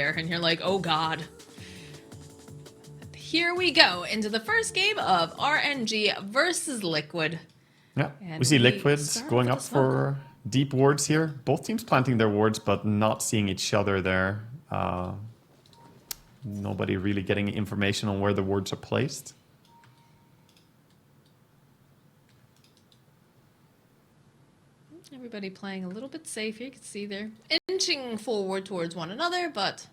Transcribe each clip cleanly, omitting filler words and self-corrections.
there, and you're like, oh god. Here we go into the first game of RNG versus Liquid. Yeah, And we see Liquid going up for for deep wards here. Both teams planting their wards, but not seeing each other there. Nobody really getting information on where the wards are placed. Everybody playing a little bit safe here. You can see they're inching forward towards one another, but...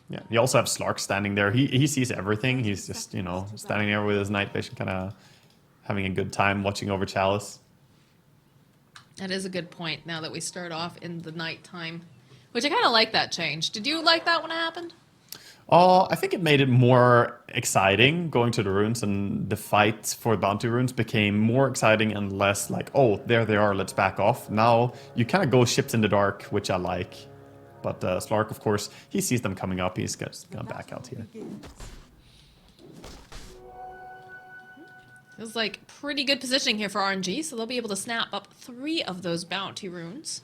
Yeah, you also have Slark standing there. He sees everything. He's just, you know, standing there with his night vision, kind of having a good time watching over Chalice. That is a good point now that we start off in the nighttime. Which I kind of like that change. Did you like that when it happened? I think it made it more exciting going to the runes, and the fight for bounty runes became more exciting and less like, oh, there they are, let's back off. Now you kind of go ships in the dark, which I like. But Slark, of course, he sees them coming up. He's going to back out here. Feels like pretty good positioning here for RNG, so they'll be able to snap up 3 of those bounty runes.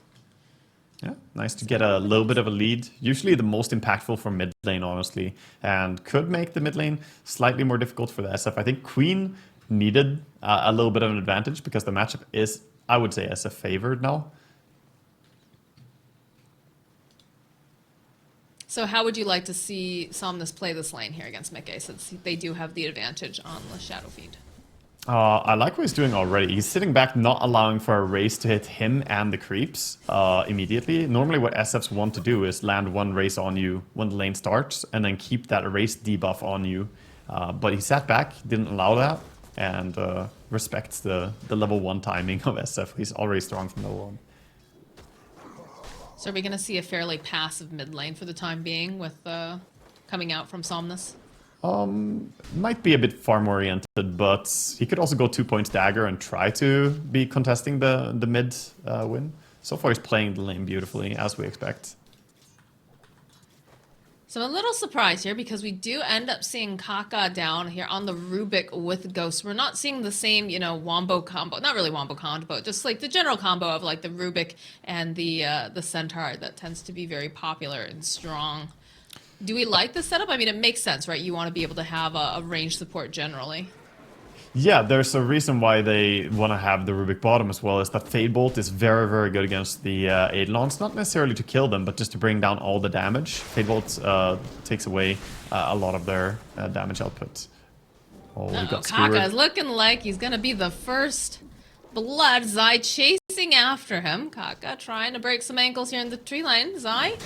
Yeah, nice to get a little bit of a lead. Usually the most impactful for mid lane, honestly, and could make the mid lane slightly more difficult for the SF. I think Queen needed a little bit of an advantage because the matchup is, I would say, SF favored now. So how would you like to see Somnus play this lane here against Mickey, since they do have the advantage on the Shadow Feed? I like what he's doing already. He's sitting back, not allowing for a race to hit him and the creeps immediately. Normally what SFs want to do is land one race on you when the lane starts and then keep that race debuff on you. But he sat back, didn't allow that, and respects the level 1 timing of SF. He's already strong from level 1. So are we going to see a fairly passive mid lane for the time being with coming out from Somnus? Might be a bit farm oriented, but he could also go 2 points dagger and try to be contesting the mid win. So far he's playing the lane beautifully, as we expect. So I'm a little surprised here because we do end up seeing Kaka down here on the Rubik with Ghost. We're not seeing the same, you know, wombo combo. Not really wombo combo, just like the general combo of like the Rubik and the Centaur that tends to be very popular and strong. Do we like this setup? I mean, it makes sense, right? You want to be able to have a range support generally. Yeah, there's a reason why they want to have the Rubik bottom as well, is that Fade Bolt is very, very good against the Eidolons. Not necessarily to kill them, but just to bring down all the damage. Fade Bolt takes away a lot of their damage output. Oh, we got skewered. Kaka is looking like he's going to be the first blood. Zai chasing after him. Kaka trying to break some ankles here in the tree line. Zai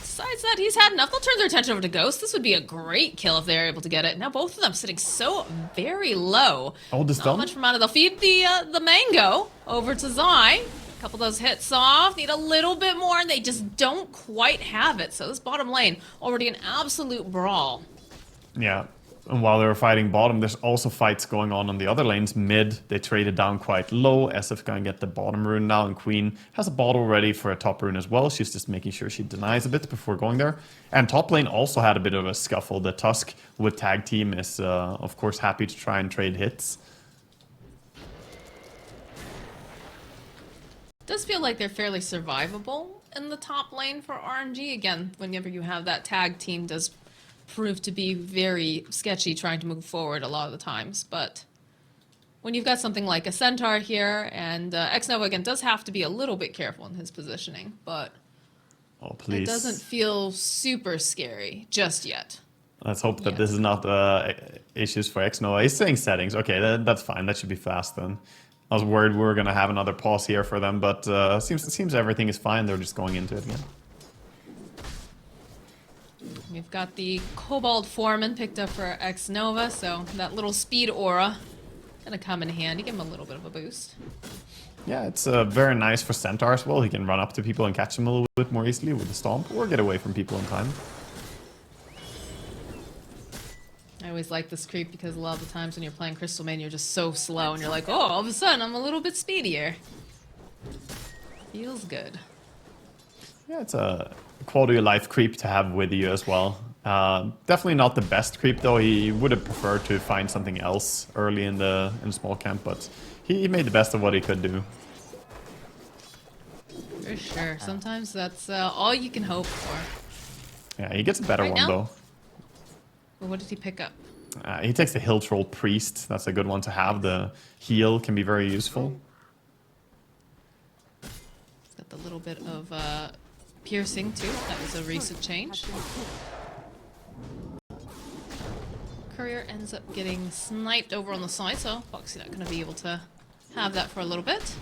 decides that he's had enough. They'll turn their attention over to Ghost. This would be a great kill if they're able to get it. Now both of them sitting so very low. Oh, the stun? Not much from out of. They'll feed the mango over to Zai. A couple of those hits off. Need a little bit more, and they just don't quite have it. So this bottom lane, already an absolute brawl. Yeah. And while they were fighting bottom, there's also fights going on the other lanes. Mid, they traded down quite low. SF gonna get the bottom rune now, and Queen has a bottle ready for a top rune as well. She's just making sure she denies a bit before going there. And top lane also had a bit of a scuffle. The Tusk with tag team is, of course, happy to try and trade hits. It does feel like they're fairly survivable in the top lane for RNG. Again, whenever you have that tag team, does prove to be very sketchy trying to move forward a lot of the times, but when you've got something like a Centaur here, and Xnova again does have to be a little bit careful in his positioning, but oh, please. It doesn't feel super scary just yet. Let's hope that this is not issues for Xnova. He's saying settings. Okay, that's fine. That should be fast then. I was worried we were going to have another pause here for them, but seems everything is fine. They're just going into it again. We've got the Cobalt Foreman picked up for Xnova, so that little speed aura gonna come in handy, give him a little bit of a boost. Yeah, it's very nice for Centaur as well. He can run up to people and catch them a little bit more easily with the Stomp, or get away from people in time. I always like this creep because a lot of the times when you're playing Crystal Main, you're just so slow, and you're like, oh, all of a sudden I'm a little bit speedier. Feels good. Yeah, it's a quality of life creep to have with you as well. Definitely not the best creep though. He would have preferred to find something else early in the small camp, but he made the best of what he could do. For sure. Sometimes that's all you can hope for. Yeah, he gets a better Right one now? though. Well, what did he pick up? He takes the Hill Troll Priest. That's a good one to have. The heal can be very useful. He's got the little bit of piercing too. That was a recent change. Courier ends up getting sniped over on the side, so Boxy not going to be able to have that for a little bit.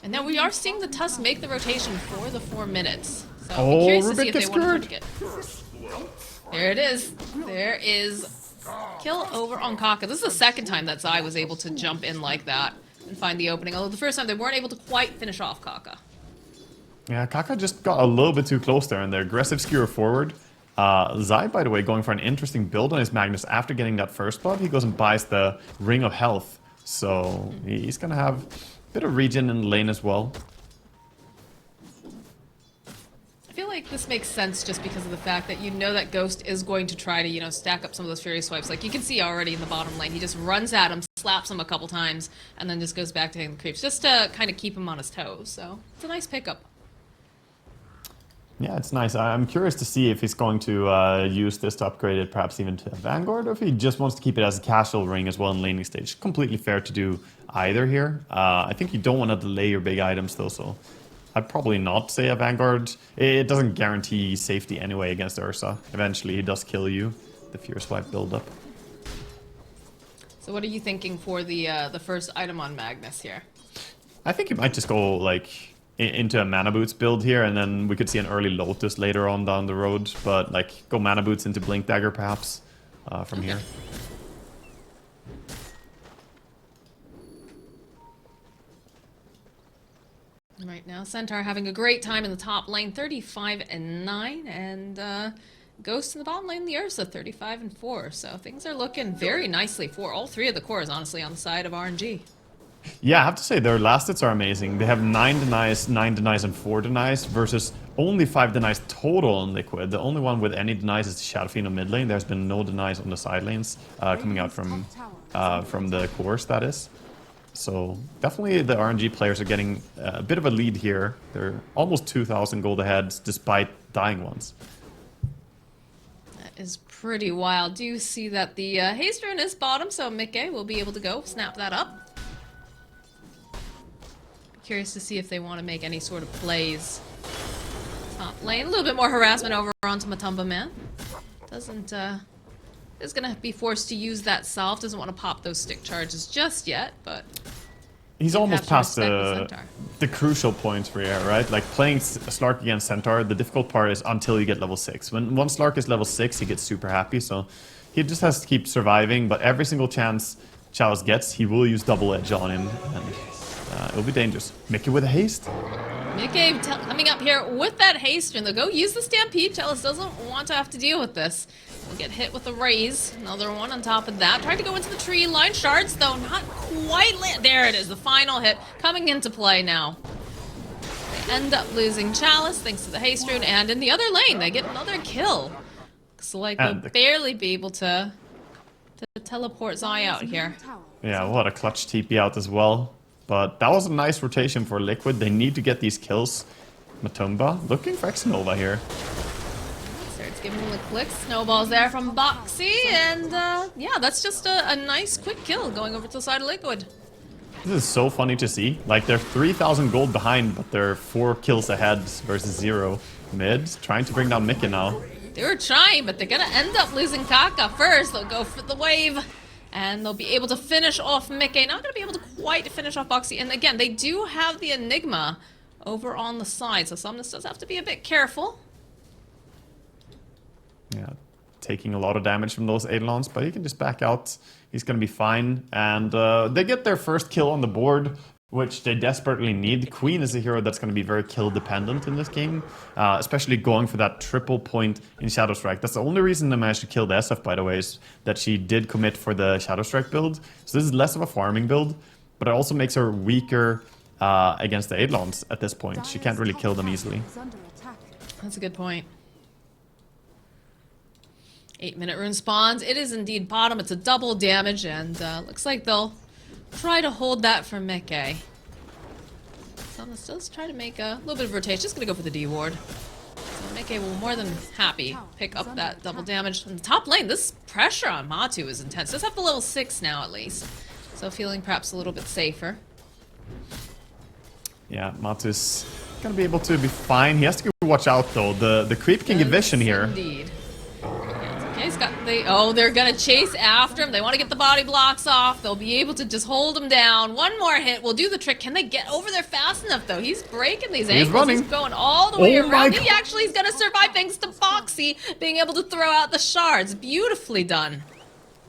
And now we are seeing the Tusk make the rotation for the 4 minutes. So I'll be curious to see if they want to try to get... There it is. There is kill over on Kaka. This is the second time that Zai was able to jump in like that and find the opening. Although the first time they weren't able to quite finish off Kaka. Yeah, Kaka just got a little bit too close there, and the aggressive skewer forward. Zai, by the way, going for an interesting build on his Magnus. After getting that first blood, he goes and buys the Ring of Health. So he's going to have a bit of regen in the lane as well. I feel like this makes sense just because of the fact that you know that Ghost is going to try to, you know, stack up some of those Fury Swipes. Like you can see already in the bottom lane, he just runs at him, slaps him a couple times, and then just goes back to hitting the creeps just to kind of keep him on his toes. So it's a nice pickup. Yeah, it's nice. I'm curious to see if he's going to use this to upgrade it perhaps even to a Vanguard, or if he just wants to keep it as a casual ring as well in laning stage. Completely fair to do either here. I think you don't want to delay your big items though, so I'd probably not say a Vanguard. It doesn't guarantee safety anyway against Ursa. Eventually he does kill you, the Fierce Swipe build-up. So what are you thinking for the first item on Magnus here? I think you might just go like into a Mana Boots build here, and then we could see an early Lotus later on down the road. But like go Mana Boots into Blink Dagger perhaps from here. Right now, Centaur having a great time in the top lane, 35-9, and Ghost in the bottom lane, the Ursa, 35-4. So things are looking very nicely for all three of the cores, honestly, on the side of RNG. Yeah, I have to say their last hits are amazing. They have 9 denies, 9 denies, and 4 denies versus only 5 denies total on Liquid. The only one with any denies is the Shadow Fiend mid lane. There's been no denies on the side lanes coming out from the cores, that is. So definitely the RNG players are getting a bit of a lead here. They're almost 2,000 gold ahead despite dying once. That is pretty wild. Do you see that the haste rune is bottom, so Mickey will be able to go snap that up. Curious to see if they want to make any sort of plays. Top lane, a little bit more harassment over onto Matumba Man. Doesn't is gonna be forced to use that salve. Doesn't want to pop those stick charges just yet, but he's almost past the crucial point for here, right? Like playing Slark against Centaur, the difficult part is until you get level 6. When one Slark is level 6, he gets super happy, so he just has to keep surviving, but every single chance Chalice gets, he will use double edge on him, and it'll be dangerous. Mickey with a haste. Mickey coming up here with that haste, and they'll go use the Stampede. Chalice doesn't want to have to deal with this. We'll get hit with a raise. Another one on top of that. Tried to go into the tree. Line shards, though, not quite there it is. The final hit coming into play now. They end up losing Chalice thanks to the haste rune, and in the other lane, they get another kill. Looks like they'll barely be able to teleport Zai out here. Yeah, what a clutch TP out as well. But that was a nice rotation for Liquid. They need to get these kills. Matumba looking for X-Nova here. Starts giving them the clicks. Snowballs there from Boxy. And yeah, that's just a nice quick kill going over to the side of Liquid. This is so funny to see. Like they're 3,000 gold behind, but they're 4 kills ahead versus 0 mid. Trying to bring down Mickey now. They were trying, but they're going to end up losing Kaka first. They'll go for the wave. And they'll be able to finish off Mickey. Not going to be able to quite finish off Boxy. And again, they do have the Enigma over on the side. So Somnus does have to be a bit careful. Yeah, taking a lot of damage from those Eidolons, but he can just back out. He's going to be fine. And they get their first kill on the board, which they desperately need. Queen is a hero that's going to be very kill dependent in this game, especially going for that triple point in Shadow Strike. That's the only reason they managed to kill the SF, by the way, is that she did commit for the Shadow Strike build. So this is less of a farming build, but it also makes her weaker against the Eidolons at this point. She can't really kill them easily. That's a good point. 8-minute rune spawns. It is indeed bottom. It's a double damage, and looks like they'll try to hold that for Mickey. Soniqs does try to make a little bit of rotation. Just gonna go for the D ward. So Mickey will more than happy pick up that double damage. In the top lane, this pressure on Matu is intense. Does have the level 6 now at least. So feeling perhaps a little bit safer. Yeah, Matu's gonna be able to be fine. He has to watch out though. The creep can get vision here. Indeed. Okay, he's got they're gonna chase after him. They want to get the body blocks off. They'll be able to just hold him down. One more hit will do the trick. Can they get over there fast enough though? He's breaking these ankles. He's going all the way around. He actually is gonna survive thanks to Foxy being able to throw out the shards. Beautifully done.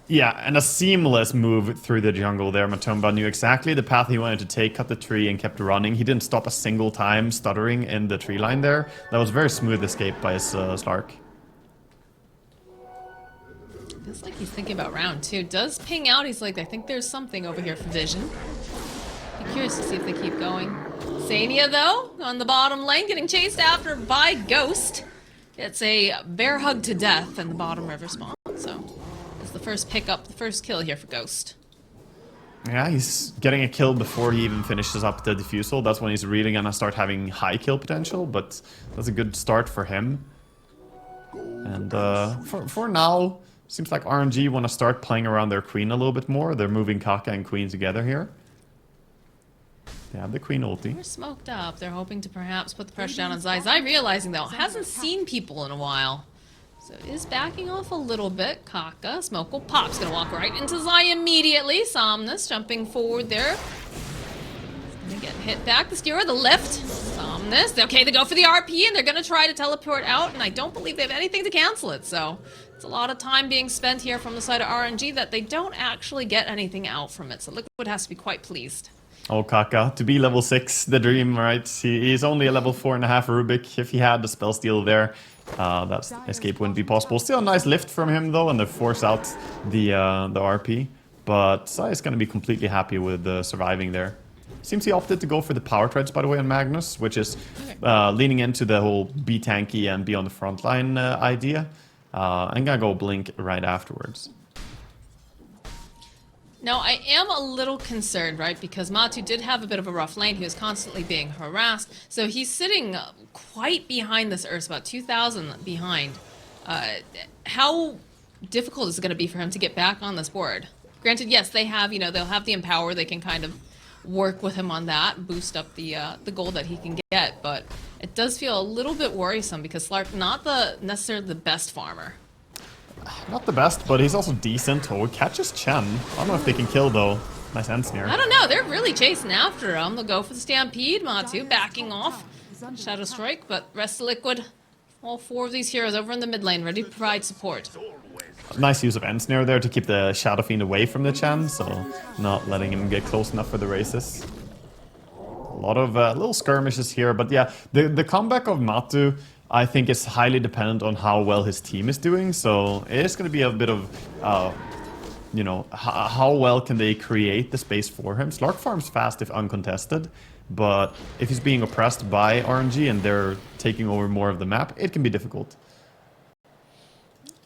Yeah, and a seamless move through the jungle there. Matumba knew exactly the path he wanted to take, cut the tree, and kept running. He didn't stop a single time stuttering in the tree line there. That was very smooth escape by his Slark. Feels like he's thinking about round 2. Does ping out. He's like, I think there's something over here for vision. Be curious to see if they keep going. Sania, though, on the bottom lane, getting chased after by Ghost. It's a bear hug to death in the bottom river spawn, so... the first pickup, the first kill here for Ghost. Yeah, he's getting a kill before he even finishes up the defusal. That's when he's really gonna start having high kill potential, but that's a good start for him. And for now, seems like RNG want to start playing around their queen a little bit more. They're moving Kaka and queen together here. They have the queen ulti. They're smoked up. They're hoping to perhaps put the pressure down on Zai. Zai realizing, though, hasn't seen people in a while. So is backing off a little bit. Kaka, smoke will pop. He's gonna walk right into Zai immediately. Somnus jumping forward there. Gonna get hit back. The skewer, the lift. Somnus. Okay, they go for the RP and they're gonna try to teleport out. And I don't believe they have anything to cancel it. So it's a lot of time being spent here from the side of RNG that they don't actually get anything out from it. So Liquid has to be quite pleased. Oh, Kaka, to be level 6, the dream, right? He's only a level 4.5 Rubik. If he had the spell steal there, that escape wouldn't be possible. Still a nice lift from him, though, and they force out the RP. But Sai is going to be completely happy with surviving there. Seems he opted to go for the power treads, by the way, on Magnus, which is leaning into the whole be tanky and be on the front line idea. I'm going to go blink right afterwards. Now, I am a little concerned, right? Because Matu did have a bit of a rough lane. He was constantly being harassed. So he's sitting quite behind this Earth, about 2,000 behind. How difficult is it going to be for him to get back on this board? Granted, yes, they have, they'll have the Empower. They can kind of work with him on that, boost up the gold that he can get. But it does feel a little bit worrisome because Slark, not necessarily the best farmer. Not the best, but he's also decent. Oh, catches Chen. I don't know if they can kill, though. Nice end snare. I don't know. They're really chasing after him. They'll go for the Stampede. Matu backing off. Shadow Strike, but rest of Liquid. All 4 of these heroes over in the mid lane, ready to provide support. Nice use of end snare there to keep the Shadow Fiend away from the Chen, so not letting him get close enough for the races. A lot of little skirmishes here, but yeah, the comeback of Matu, I think, is highly dependent on how well his team is doing. So it is going to be a bit of, how well can they create the space for him. Slark farms fast if uncontested, but if he's being oppressed by RNG and they're taking over more of the map, it can be difficult.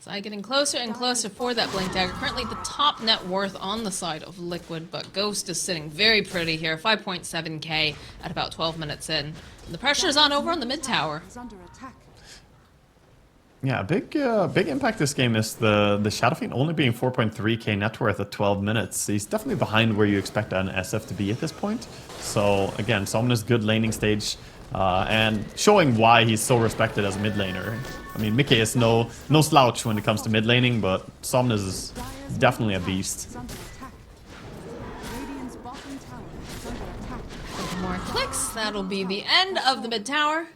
Zai getting closer and closer for that Blink Dagger. Currently the top net worth on the side of Liquid, but Ghost is sitting very pretty here. 5.7k at about 12 minutes in. And the pressure is on over on the mid tower. Yeah, big impact this game is the Shadow Fiend only being 4.3k net worth at 12 minutes. He's definitely behind where you expect an SF to be at this point. So again, Somnus good laning stage, and showing why he's so respected as a mid laner. I mean, Mickey is no slouch when it comes to mid laning, but Somnus is definitely a beast. More clicks, that'll be the end of the mid tower.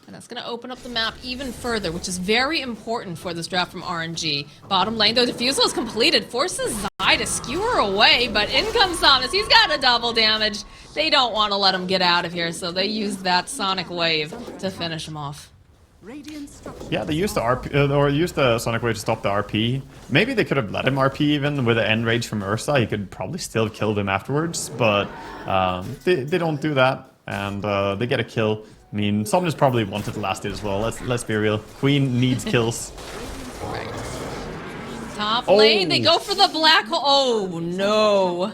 And that's going to open up the map even further, which is very important for this draft from RNG. Bottom lane, though, defusal is completed. Forces Zai to skewer away, but in comes Soniqs. He's got a double damage. They don't want to let him get out of here, so they use that Sonic Wave to finish him off. Yeah, they used the RP, or used the Sonic Wave to stop the RP. Maybe they could have let him RP even with the end rage from Ursa. He could probably still have killed him afterwards, but they don't do that, and they get a kill. I mean, Somnus probably wanted to last it as well. Let's be real. Queen needs kills. Right. Top lane, they go for the black hole. Oh no.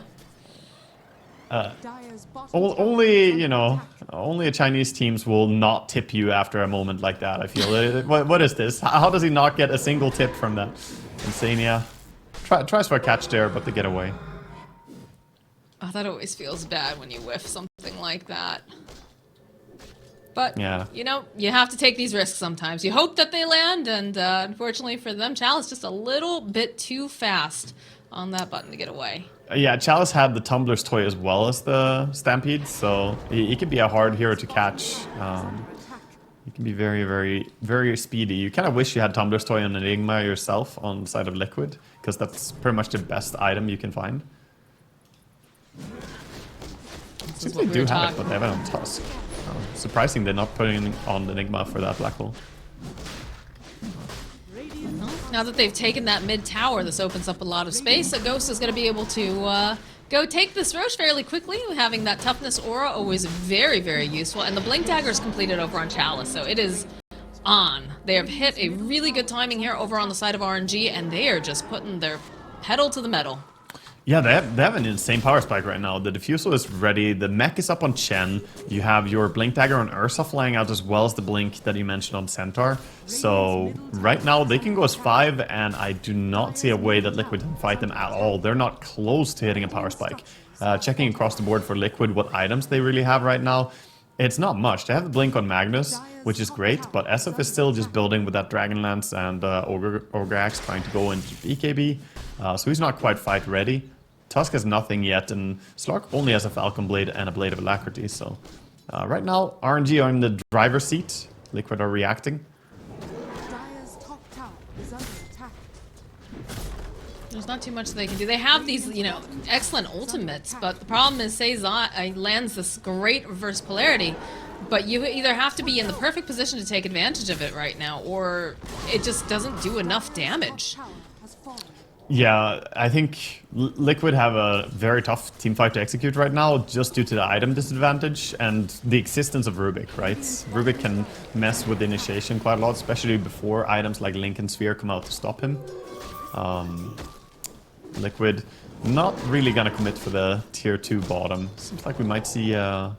Only, Only Chinese teams will not tip you after a moment like that, I feel. What is this? How does he not get a single tip from that? Insania tries for a catch there, but they get away. Oh, that always feels bad when you whiff something like that. But, yeah, you know, you have to take these risks sometimes. You hope that they land, and unfortunately for them, Chalice just a little bit too fast on that button to get away. Yeah, Chalice had the Tumbler's Toy as well as the Stampede, so he can be a hard hero to catch. He can be very, very, very speedy. You kind of wish you had Tumbler's Toy on Enigma yourself on the side of Liquid, because that's pretty much the best item you can find. Seems they do have it, but they have it on Tusk. Surprising they're not putting on Enigma for that black hole. Now that they've taken that mid tower, this opens up a lot of space. So Ghost is going to be able to go take this Roche fairly quickly. Having that toughness aura always very, very useful. And the Blink Dagger is completed over on Chalice, so it is on. They have hit a really good timing here over on the side of RNG, and they are just putting their pedal to the metal. Yeah, they have an insane power spike right now. The Diffusal is ready, the mech is up on Chen, you have your Blink Dagger on Ursa flying out as well as the Blink that you mentioned on Centaur. So right now they can go as 5, and I do not see a way that Liquid can fight them at all. They're not close to hitting a power spike. Checking across the board for Liquid what items they really have right now, it's not much. They have the Blink on Magnus, which is great, but SF is still just building with that Dragonlance and Ogre Axe trying to go into BKB. So he's not quite fight ready. Tusk has nothing yet, and Slark only has a Falcon Blade and a Blade of Alacrity. So right now, RNG are in the driver's seat. Liquid are reacting. There's not too much they can do. They have these, you know, excellent ultimates, but the problem is, say Zai lands this great reverse polarity, but you either have to be in the perfect position to take advantage of it right now, or it just doesn't do enough damage. Yeah, I think Liquid have a very tough teamfight to execute right now, just due to the item disadvantage and the existence of Rubik, right? Rubik can mess with the initiation quite a lot, especially before items like Link and Sphere come out to stop him. Liquid not really gonna commit for the tier 2 bottom. Seems like we might see a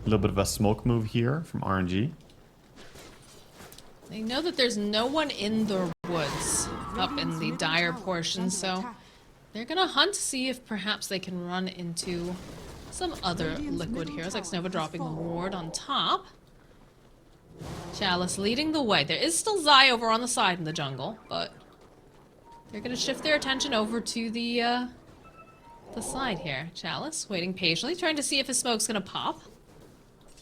little bit of a smoke move here from RNG. They know that there's no one in the woods up in the dire portion, so they're gonna hunt to see if perhaps they can run into some other Liquid heroes, like Snova dropping the ward on top. Chalice leading the way. There is still Zai over on the side in the jungle, but they're gonna shift their attention over to the side here. Chalice waiting patiently, trying to see if his smoke's gonna pop.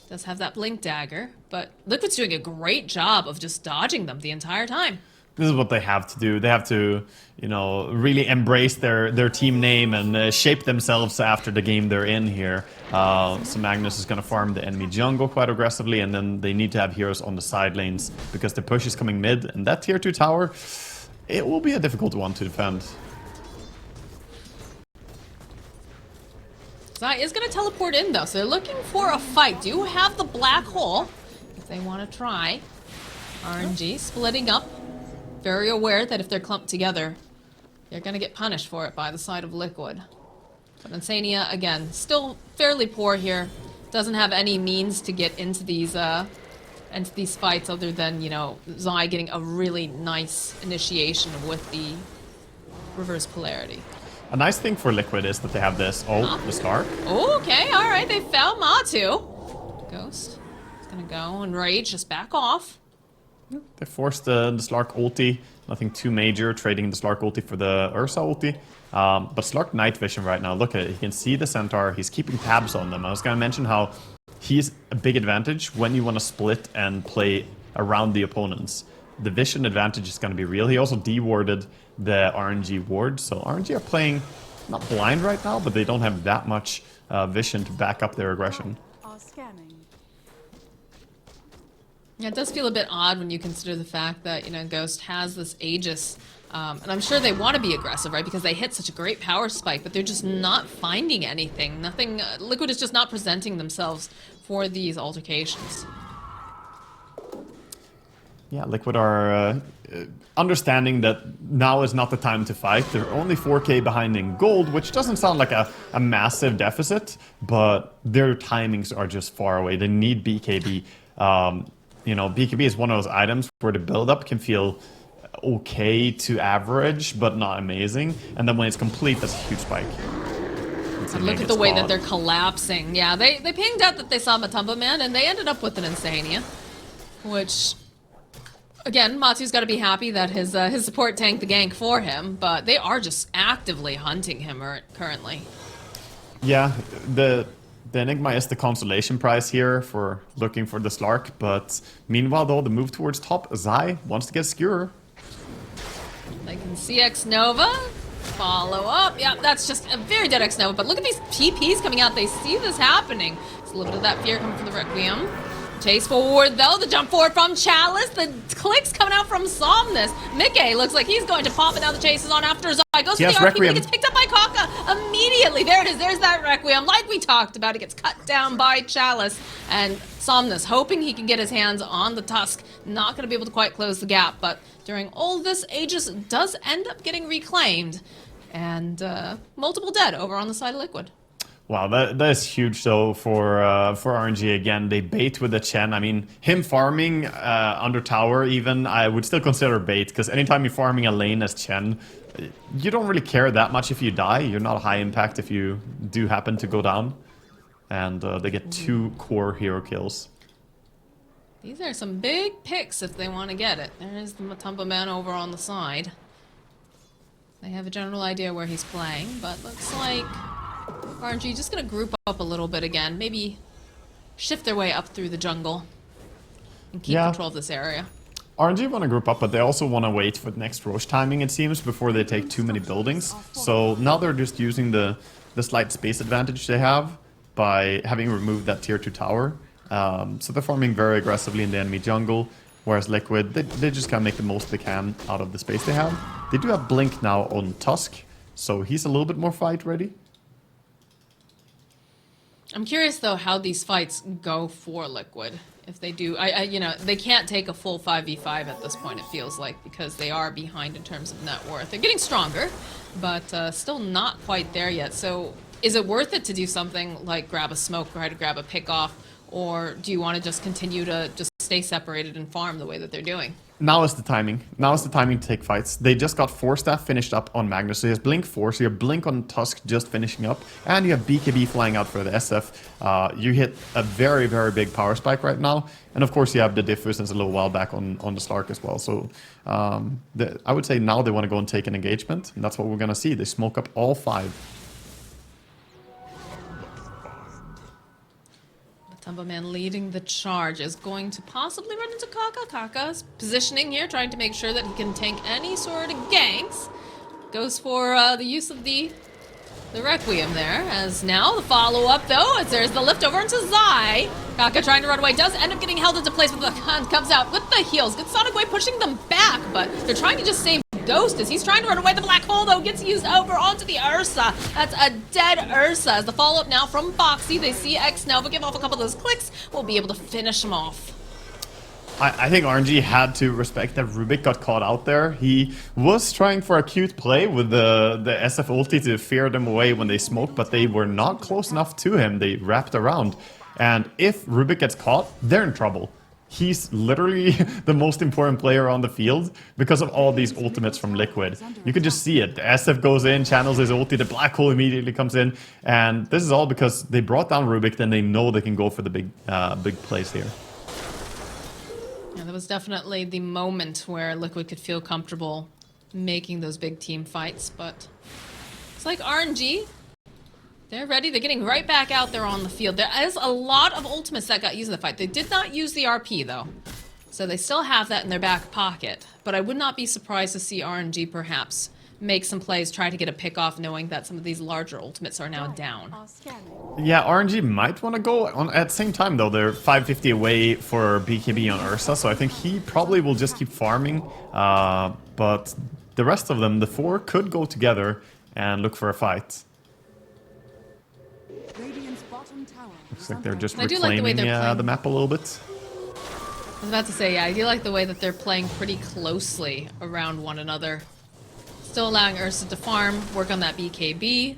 Does have that Blink Dagger, but Liquid's doing a great job of just dodging them the entire time. This is what they have to do. They have to, you know, really embrace their team name and shape themselves after the game they're in here. So Magnus is going to farm the enemy jungle quite aggressively, and then they need to have heroes on the side lanes because the push is coming mid, and that tier 2 tower, it will be a difficult one to defend. Zai is going to teleport in, though, so they're looking for a fight. Do have the black hole if they want to try. RNG splitting up. Very aware that if they're clumped together, they're going to get punished for it by the side of Liquid. But Insania, again, still fairly poor here. Doesn't have any means to get into these fights other than, you know, Zai getting a really nice initiation with the reverse polarity. A nice thing for Liquid is that they have this ult, the Slark. Oh, okay, alright, they found Matu. Ghost is gonna go and Rage, just back off. They forced the Slark ulti, nothing too major, trading the Slark ulti for the Ursa ulti. But Slark Night Vision right now, look at it, he can see the Centaur, he's keeping tabs on them. I was gonna mention how he's a big advantage when you want to split and play around the opponents. The vision advantage is going to be real. He also dewarded the RNG ward, so RNG are playing not blind right now, but they don't have that much vision to back up their aggression. Yeah, it does feel a bit odd when you consider the fact that, you know, Ghost has this Aegis, and I'm sure they want to be aggressive, right, because they hit such a great power spike, but they're just not finding anything. Nothing, Liquid is just not presenting themselves for these altercations. Yeah, Liquid are understanding that now is not the time to fight. They're only 4k behind in gold, which doesn't sound like a massive deficit, but their timings are just far away. They need BKB. You know, BKB is one of those items where the build-up can feel okay to average, but not amazing. And then when it's complete, that's a huge spike. And look at the way that they're collapsing. Yeah, they pinged out that they saw Matumba Man, and they ended up with an Insania, which... Again, Matsu's got to be happy that his support tanked the gank for him, but they are just actively hunting him currently. Yeah, the Enigma is the consolation prize here for looking for the Slark, but meanwhile, though, the move towards top, Zai wants to get Skewer. They can see X Nova, follow up. Yeah, that's just a very dead X Nova, but look at these TPs coming out. They see this happening. There's a little bit of that fear coming from the Requiem. Chase forward, though. The jump forward from Chalice. The clicks coming out from Somnus. Mickey looks like he's going to pop it. Now the chase is on after Zai. Goes for the RP, but he gets picked up by Kaka immediately. There it is. There's that Requiem. Like we talked about, it gets cut down by Chalice. And Somnus hoping he can get his hands on the Tusk. Not going to be able to quite close the gap. But during all this, Aegis does end up getting reclaimed. And multiple dead over on the side of Liquid. Wow, that is huge though for RNG again. They bait with the Chen. I mean, him farming under tower even, I would still consider bait, because anytime you're farming a lane as Chen, you don't really care that much if you die. You're not a high impact if you do happen to go down. And they get 2 core hero kills. These are some big picks if they want to get it. There's the Matumba Man over on the side. They have a general idea where he's playing, but looks like RNG just going to group up a little bit again. Maybe shift their way up through the jungle and keep control of this area. RNG want to group up, but they also want to wait for the next Roche timing, it seems, before they take too many buildings. So now they're just using the slight space advantage they have by having removed that tier 2 tower. So they're farming very aggressively in the enemy jungle, whereas Liquid, they just kind of make the most they can out of the space they have. They do have Blink now on Tusk, so he's a little bit more fight ready. I'm curious though how these fights go for Liquid. If they do, you know, they can't take a full 5v5 at this point, it feels like, because they are behind in terms of net worth. They're getting stronger, but still not quite there yet. So is it worth it to do something like grab a smoke, try to grab a pick off, or do you want to just continue to just stay separated and farm the way that they're doing? Now is the timing. Now is the timing to take fights. They just got 4-staff finished up on Magnus. So he has Blink 4, so you have Blink on Tusk just finishing up, and you have BKB flying out for the SF. You hit a very, very big power spike right now. And of course you have the diffus since a little while back on the Slark as well. So I would say now they want to go and take an engagement, and that's what we're going to see. They smoke up all 5. Matumba Man leading the charge is going to possibly run into Kaka. Kaka's positioning here, trying to make sure that he can tank any sort of ganks. Goes for the use of the Requiem there, as now the follow-up though, as there's the lift over into Zai. Kaka trying to run away, does end up getting held into place, but the Khan comes out with the heals. Good Sonic Wave pushing them back, but they're trying to just save Ghost as he's trying to run away. The black hole though gets used over onto the Ursa. That's a dead Ursa. As the follow-up now from Foxy, they see X Nova give off a couple of those clicks. We'll be able to finish him off. I think RNG had to respect that Rubik got caught out there. He was trying for a cute play with the SF ulti to fear them away when they smoked, but they were not close enough to him. They wrapped around. And if Rubik gets caught, they're in trouble. He's literally the most important player on the field because of all these ultimates from Liquid. You can just see it. The SF goes in, channels his ulti, the black hole immediately comes in. And this is all because they brought down Rubik, then they know they can go for the big plays here. Yeah, that was definitely the moment where Liquid could feel comfortable making those big team fights, but it's like RNG. They're ready. They're getting right back out there on the field. There is a lot of ultimates that got used in the fight. They did not use the RP, though. So they still have that in their back pocket. But I would not be surprised to see RNG perhaps make some plays, try to get a pick off, knowing that some of these larger ultimates are now down. Yeah, RNG might want to go on at the same time, though. They're 550 away for BKB on Ursa, so I think he probably will just keep farming. But the rest of them, the 4, could go together and look for a fight. Looks like they're just reclaiming the map a little bit. I was about to say, yeah, I do like the way that they're playing pretty closely around one another. Still allowing Ursa to farm, work on that BKB,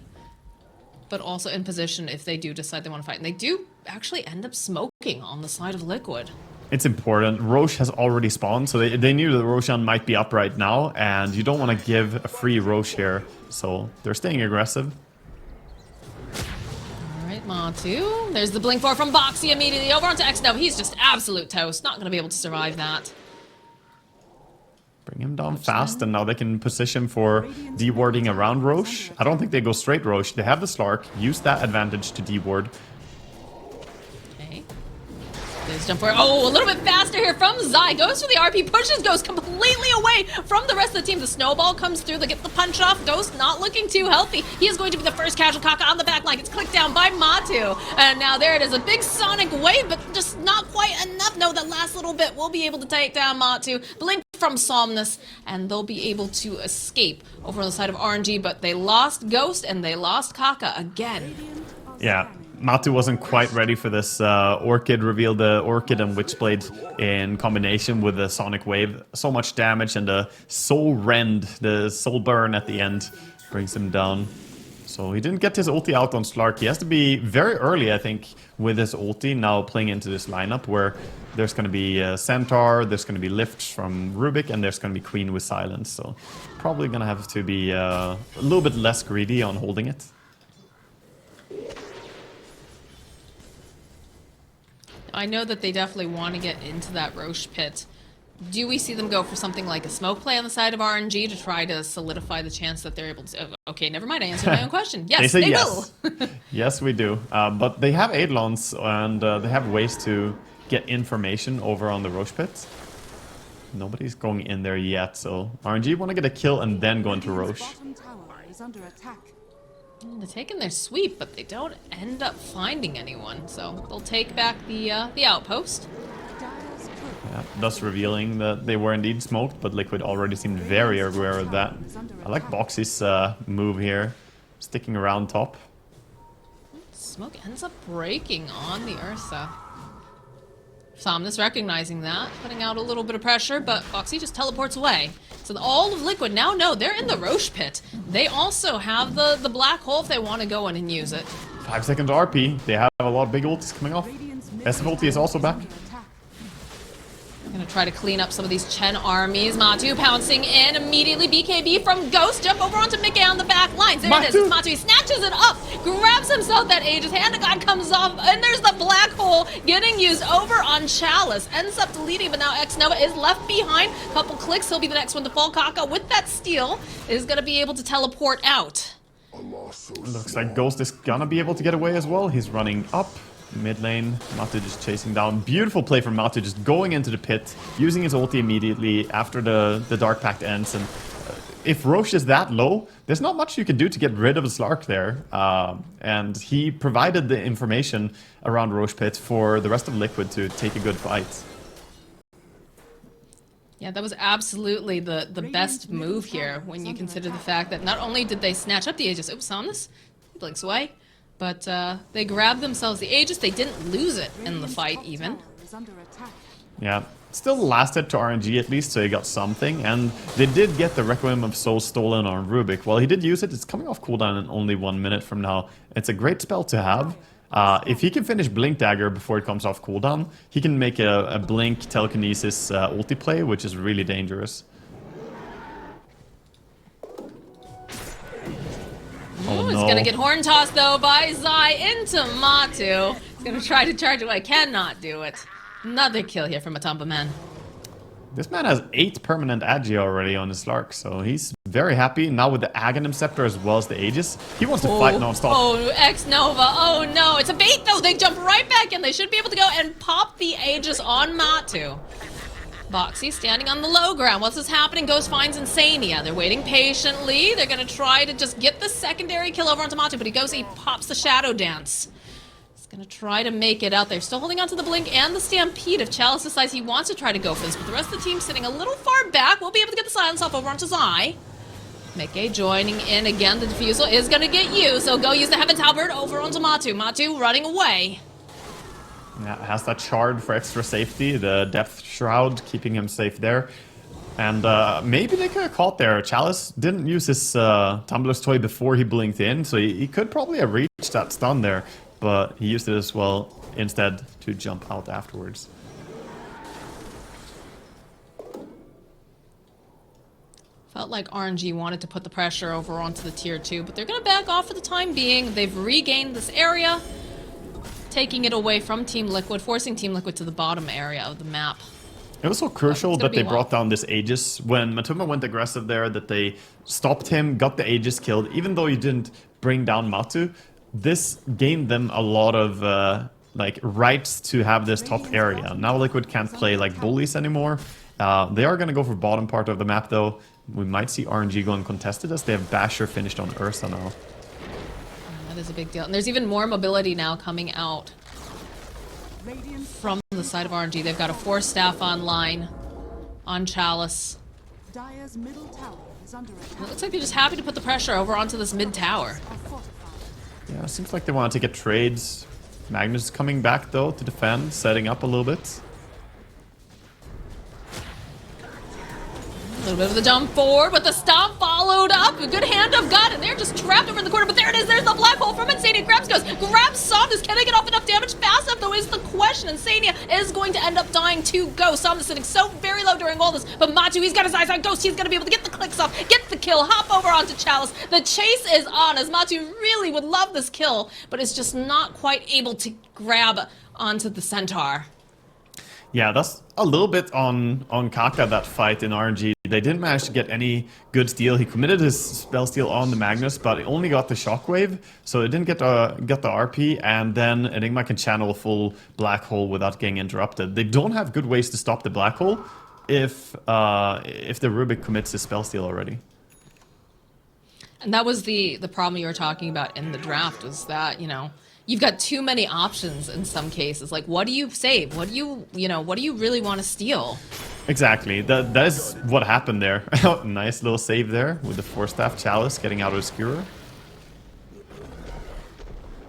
but also in position if they do decide they want to fight. And they do actually end up smoking on the side of Liquid. It's important. Roche has already spawned, so they knew that Roshan might be up right now, and you don't want to give a free Roche here, so they're staying aggressive. Alright, Matu. There's the blink 4 from Boxy immediately over onto X. No, he's just absolute toast. Not going to be able to survive that. Bring him down fast, and now they can position for dewarding around Roche. I don't think they go straight Roche. They have the Slark. Use that advantage to deward. Okay. There's jump forward. Oh, a little bit faster here from Zai. Goes for the RP, pushes Ghost completely away from the rest of the team. The snowball comes through. They get the punch off. Ghost not looking too healthy. He is going to be the first casual Kaka on the back line. It's clicked down by Matu. And now there it is. A big Sonic wave, but just not quite enough. No, that last little bit will be able to take down Matu. Blink from Somnus, and they'll be able to escape over on the side of RNG, but they lost Ghost and they lost Kaka again. Yeah, Matu wasn't quite ready for this Orchid reveal. The Orchid and Witchblade in combination with the Sonic Wave. So much damage, and the Soul Rend, the Soul Burn at the end, brings him down. So he didn't get his ulti out on Slark. He has to be very early, I think, with his ulti now playing into this lineup where there's going to be Centaur, there's going to be lifts from Rubik, and there's going to be Queen with Silence. So probably going to have to be a little bit less greedy on holding it. I know that they definitely want to get into that Roche pit. Do we see them go for something like a smoke play on the side of RNG to try to solidify the chance that they're able to... Okay, never mind, I answered my own question. Yes, they yes. will. Yes, we do. But they have Eidolons, and they have ways to get information over on the Roche pit. Nobody's going in there yet, so RNG want to get a kill and then go into Roche. They're taking their sweep, but they don't end up finding anyone, so they'll take back the outpost. Yeah, thus revealing that they were indeed smoked, but Liquid already seemed very aware of that. I like Boxy's move here, sticking around top. Smoke ends up breaking on the Ursa. Somnus recognizing that, putting out a little bit of pressure, but Boxy just teleports away. So all of Liquid now know they're in the Roche pit. They also have the black hole if they want to go in and use it. 5 seconds RP. They have a lot of big ultis coming off. SF ulti is also back. Gonna try to clean up some of these Chen armies. Matu pouncing in immediately. BKB from Ghost. Jump over onto Mickey on the back lines. There it is. Matu, he snatches it up, grabs himself that Aegis. Hand of God comes off, and there's the black hole getting used over on Chalice. Ends up deleting, but now X Nova is left behind. Couple clicks, he'll be the next one to fall. Kaka with that steal is gonna be able to teleport out. Looks like Ghost is gonna be able to get away as well. He's running up. Mid lane, Matu just chasing down. Beautiful play from Matu, just going into the pit, using his ulti immediately after the Dark Pact ends. And if Roche is that low, there's not much you can do to get rid of a Slark there. And he provided the information around Roche pit for the rest of Liquid to take a good fight. Yeah, that was absolutely the best move here when you consider the fact that not only did they snatch up the Aegis, it was Somnus, he blinks away. But they grabbed themselves the Aegis. They didn't lose it in the fight, even. Yeah, still lasted to RNG at least, so he got something. And they did get the Requiem of Souls stolen on Rubik. While he did use it, it's coming off cooldown in only 1 minute from now. It's a great spell to have. If he can finish Blink Dagger before it comes off cooldown, he can make a Blink Telekinesis ulti play, which is really dangerous. Oh, no. It's gonna get horn tossed though by Zai into Matu. He's gonna try to charge away. Cannot do it. Another kill here from Matumba Man. This man has 8 permanent Agi already on his Slark, so he's very happy. Now with the Aghanim Scepter as well as the Aegis, he wants to fight non-stop. Oh, X Nova. Oh no, it's a bait though. They jump right back in. They should be able to go and pop the Aegis on Matu. Boxy standing on the low ground. What's this happening? Ghost finds Insania. They're waiting patiently. They're going to try to just get the secondary kill over onto Matu, but he pops the Shadow Dance. He's going to try to make it out there. Still holding onto the Blink and the Stampede. If Chalice decides he wants to try to go for this, but the rest of the team sitting a little far back, we'll be able to get the silence off over onto Zai. Mickey joining in again. The defusal is going to get used, so go use the Heaven's Halberd over onto Matu. Matu running away. Yeah, has that shard for extra safety, the depth shroud keeping him safe there. And maybe they could have caught there. Chalice didn't use his Tumbler's Toy before he blinked in, so he could probably have reached that stun there, but he used it as well instead to jump out afterwards. Felt like RNG wanted to put the pressure over onto the tier 2, but they're going to back off for the time being. They've regained this area, taking it away from Team Liquid, forcing Team Liquid to the bottom area of the map. It was so crucial that they brought down this Aegis. When Matuma went aggressive there, that they stopped him, got the Aegis killed. Even though you didn't bring down Matu, this gained them a lot of like rights to have this top area. Now Liquid can't play like bullies anymore. They are going to go for bottom part of the map though. We might see RNG going contested as they have Basher finished on Ursa now. That is a big deal. And there's even more mobility now coming out from the side of RNG. They've got a 4 staff online on Chalice. Dire's middle tower is under attack. It looks like they're just happy to put the pressure over onto this mid tower. Yeah, it seems like they want to take a trades. Magnus is coming back though to defend, setting up a little bit. A little bit of the jump forward, but the stomp followed up. A good hand of God, and they're just trapped over in the corner. But there it is. There's the black hole from Insania. Grabs Somnus. Can they get off enough damage fast enough, though, is the question. Insania is going to end up dying to Ghost. Somnus sitting so very low during all this. But Matu, he's got his eyes on Ghost. He's going to be able to get the clicks off, get the kill, hop over onto Chalice. The chase is on, as Matu really would love this kill, but is just not quite able to grab onto the Centaur. Yeah, that's a little bit on Kaka, that fight in RNG. They didn't manage to get any good steal. He committed his spell steal on the Magnus, but he only got the shockwave, so it didn't get the RP, and then Enigma can channel a full black hole without getting interrupted. They don't have good ways to stop the black hole if the Rubik commits his spell steal already. And that was the problem you were talking about in the draft, was that, you know, you've got too many options in some cases. Like, what do you save? What do you really want to steal? Exactly. That is what happened there. Nice little save there with the 4-staff Chalice getting out of Skewer.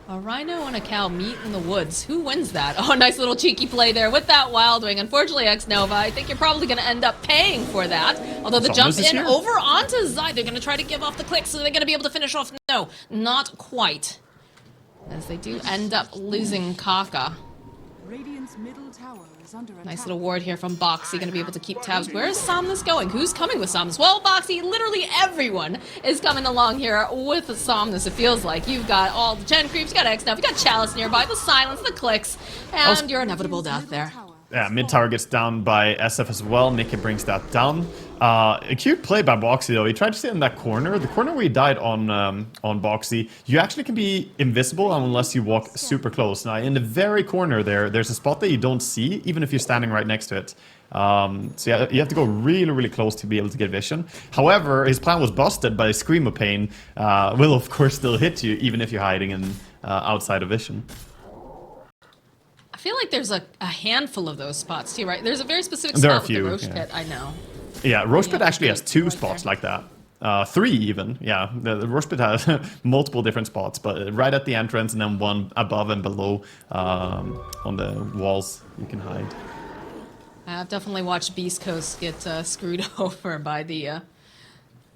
A rhino and a cow meet in the woods. Who wins that? Oh, nice little cheeky play there with that Wild Wing. Unfortunately, X-Nova, I think you're probably going to end up paying for that. Although the jump in over onto Zai, they're going to try to give off the click, so they're going to be able to finish off. No, not quite. As they do end up losing Kaka. Radiant's middle tower is under attack. Nice little ward here from Boxy, going to be able to keep tabs. Where is Somnus going? Who's coming with Somnus? Well, Boxy, literally everyone is coming along here with Somnus, it feels like. You've got all the gen creeps, you got X now, you got Chalice nearby, the silence, the clicks, and your inevitable death there. Yeah, mid tower gets down by SF as well. Mickey brings that down. A cute play by Boxy though. He tried to stay in that corner. The corner where he died on Boxy, you actually can be invisible unless you walk super close. Now in the very corner there's a spot that you don't see, even if you're standing right next to it. So yeah, you have to go really, really close to be able to get vision. However, his plan was busted by Scream of Pain. Will of course still hit you, even if you're hiding in outside of vision. I feel like there's a handful of those spots too, right? There's a very specific spot with the Roche Pit, I know. Yeah, Roche Pit actually has 2 spots like that. 3 even, yeah. The Roche Pit has multiple different spots, but right at the entrance and then one above and below on the walls you can hide. I've definitely watched beastcoast get screwed over by the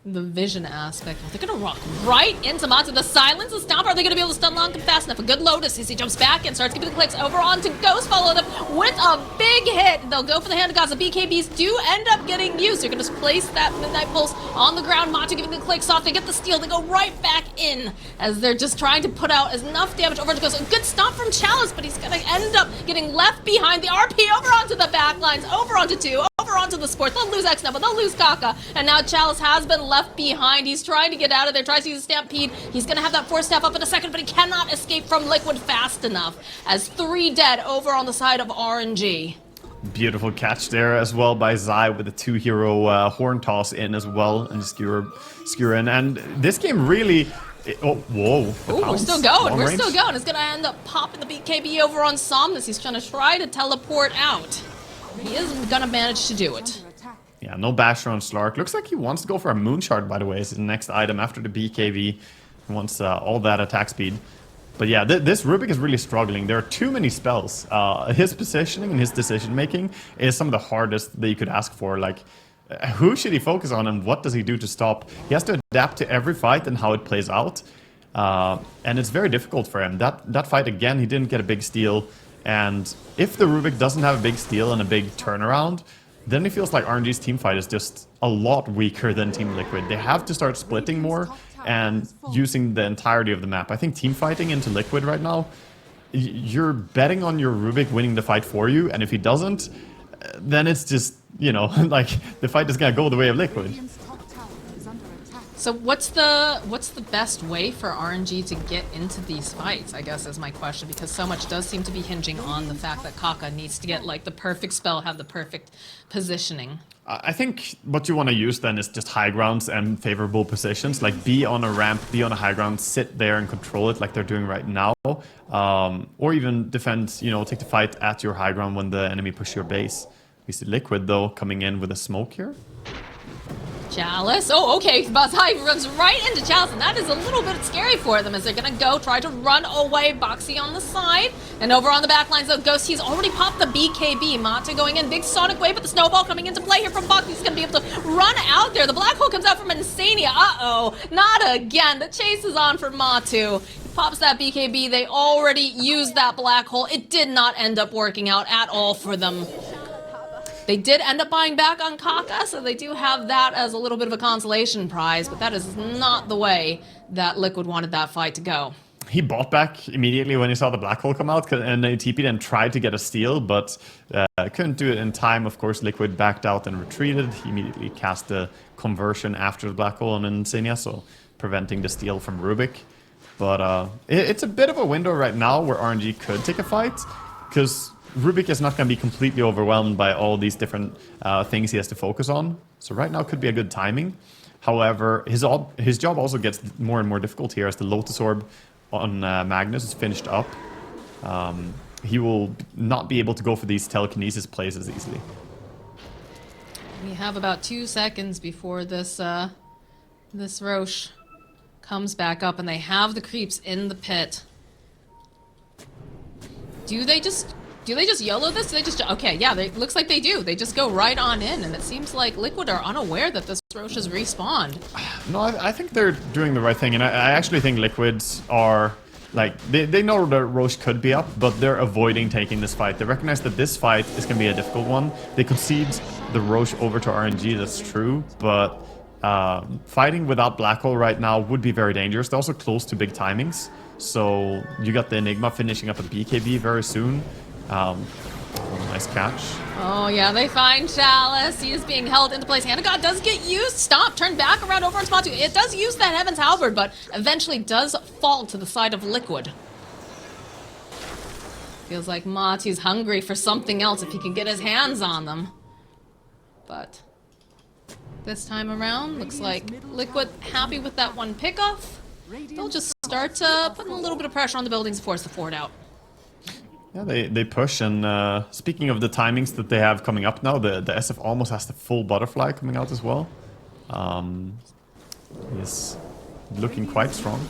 vision aspect. Oh, they're gonna rock right into Matu. The silence, the stomp. Are they gonna be able to stun long and fast enough? A good Lotus as he jumps back and starts giving the clicks over onto Ghost. Followed up with a big hit. They'll go for the hand of gods. The BKBs do end up getting used. They're gonna place that Midnight Pulse on the ground. Matu giving the clicks off. They get the steal. They go right back in as they're just trying to put out enough damage over to Ghost. A good stomp from Chalice, but he's gonna end up getting left behind. The RP over onto the back lines, over onto 2, over onto the Sport. They'll lose X now, but they'll lose Kaka. And now Chalice has been left behind. He's trying to get out of there, tries to use a Stampede. He's going to have that 4-staff up in a second, but he cannot escape from Liquid fast enough. As 3 dead over on the side of RNG. Beautiful catch there as well by Zai with a 2-hero horn toss in as well, and skewer in. And this game really... Oh, whoa. Oh, we're still going. We're still going. It's going to end up popping the BKB over on Somnus. He's trying to teleport out. He isn't going to manage to do it. Yeah, no Basher on Slark. Looks like he wants to go for a Moonshard, by the way, as his next item after the BKB. He wants all that attack speed. But yeah, this Rubik is really struggling. There are too many spells. His positioning and his decision making is some of the hardest that you could ask for. Like, who should he focus on and what does he do to stop? He has to adapt to every fight and how it plays out. And it's very difficult for him. That fight, again, he didn't get a big steal. And if the Rubik doesn't have a big steal and a big turnaround, then it feels like RNG's team fight is just a lot weaker than Team Liquid. They have to start splitting more and using the entirety of the map. I think team fighting into Liquid right now, you're betting on your Rubik winning the fight for you, and if he doesn't, then it's just, you know, like the fight is gonna go the way of Liquid. So what's the best way for RNG to get into these fights, I guess is my question, because so much does seem to be hinging on the fact that Kaka needs to get like the perfect spell, have the perfect positioning. I think what you want to use then is just high grounds and favorable positions, like be on a ramp, be on a high ground, sit there and control it like they're doing right now. Or even defend, you know, take the fight at your high ground when the enemy push your base. We see Liquid though coming in with a smoke here. Chalice. Oh, okay. Bazai runs right into Chalice, and that is a little bit scary for them as they're going to go try to run away. Boxy on the side. And over on the back lines, though, Ghost, he's already popped the BKB. Mata going in. Big Sonic wave, but the snowball coming into play here from Boxy. He's going to be able to run out there. The black hole comes out from Insania. Uh-oh. Not again. The chase is on for Matu. He pops that BKB. They already used that black hole. It did not end up working out at all for them. They did end up buying back on Kaka, so they do have that as a little bit of a consolation prize, but that is not the way that Liquid wanted that fight to go. He bought back immediately when he saw the black hole come out, and they TP'd and tried to get a steal, but couldn't do it in time. Of course, Liquid backed out and retreated. He immediately cast the conversion after the black hole on Insania, so preventing the steal from Rubik. But it's a bit of a window right now where RNG could take a fight, because Rubik is not going to be completely overwhelmed by all these different things he has to focus on. So right now could be a good timing. However, his job also gets more and more difficult here as the Lotus Orb on Magnus is finished up. He will not be able to go for these telekinesis plays as easily. We have about 2 seconds before this this Roche comes back up, and they have the creeps in the pit. Do they just YOLO this? Do they just... Okay, yeah, looks like they do. They just go right on in, and it seems like Liquid are unaware that this Roche has respawned. No, I think they're doing the right thing, and I actually think Liquids are... Like, they know that Roche could be up, but they're avoiding taking this fight. They recognize that this fight is going to be a difficult one. They concede the Roche over to RNG, that's true, but fighting without Black Hole right now would be very dangerous. They're also close to big timings, so you got the Enigma finishing up a BKB very soon. Nice catch. Oh yeah, they find Chalice. He is being held into place. Hand of God does get used. Stop. Turn back around over on spot 2. It does use that Heaven's Halberd, but eventually does fall to the side of Liquid. Feels like Mati's hungry for something else if he can get his hands on them. But this time around, looks like Liquid happy with that one pickoff. They'll just start putting a little bit of pressure on the buildings to force the fort out. Yeah, they push, and speaking of the timings that they have coming up now, the SF almost has the full butterfly coming out as well. He's looking quite strong.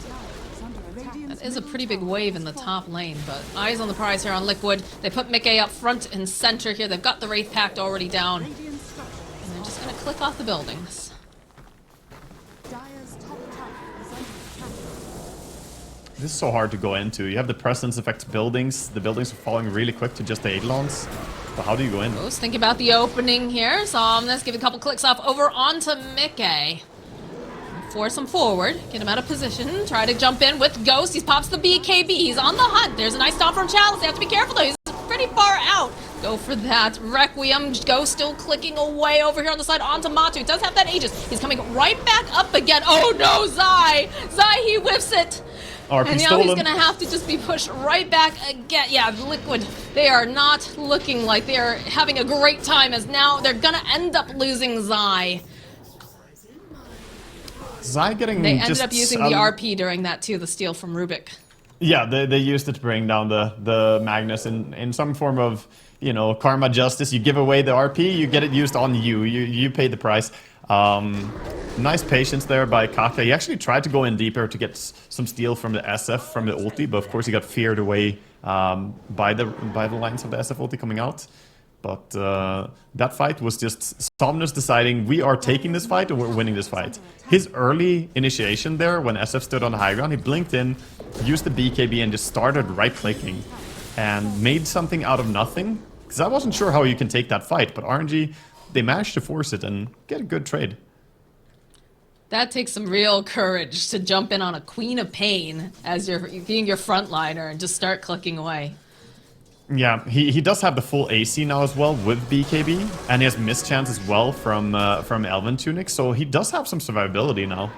That is a pretty big wave in the top lane, but eyes on the prize here on Liquid. They put Mickey up front and center here. They've got the Wraith Pact already down. And they're just going to click off the buildings. This is so hard to go into. You have the presence affects buildings. The buildings are falling really quick to just the Eidolons. But how do you go in? Let's think about the opening here. So let's give a couple clicks off over onto Mickey. Force him forward. Get him out of position. Try to jump in with Ghost. He pops the BKB. He's on the hunt. There's a nice stop from Chalice. They have to be careful though. He's pretty far out. Go for that. Requiem. Ghost still clicking away over here on the side onto Matu. He does have that Aegis. He's coming right back up again. Oh no, Zai! Zai, he whiffs it. RP and now stolen. he's going to have to just be pushed right back again. Yeah, Liquid, they are not looking like they are having a great time, as now they're going to end up losing Zai. Zai getting They ended up using the RP during that too, the steal from Rubik. Yeah, they used it to bring down the Magnus in some form of, you know, karma justice. You give away the RP, you get it used on you. You pay the price. Nice patience there by Kaka. He actually tried to go in deeper to get some steal from the SF from the ulti, but of course he got feared away by the lines of the SF ulti coming out. But that fight was just Somnus deciding we are taking this fight and we're winning this fight. His early initiation there, when SF stood on the high ground, he blinked in, used the BKB and just started right-clicking and made something out of nothing. Because I wasn't sure how you can take that fight, but RNG, they managed to force it and get a good trade. That takes some real courage to jump in on a Queen of Pain as you're being your frontliner and just start clicking away. Yeah, he does have the full AC now as well with BKB, and he has mischance as well from Elven Tunic, so he does have some survivability now.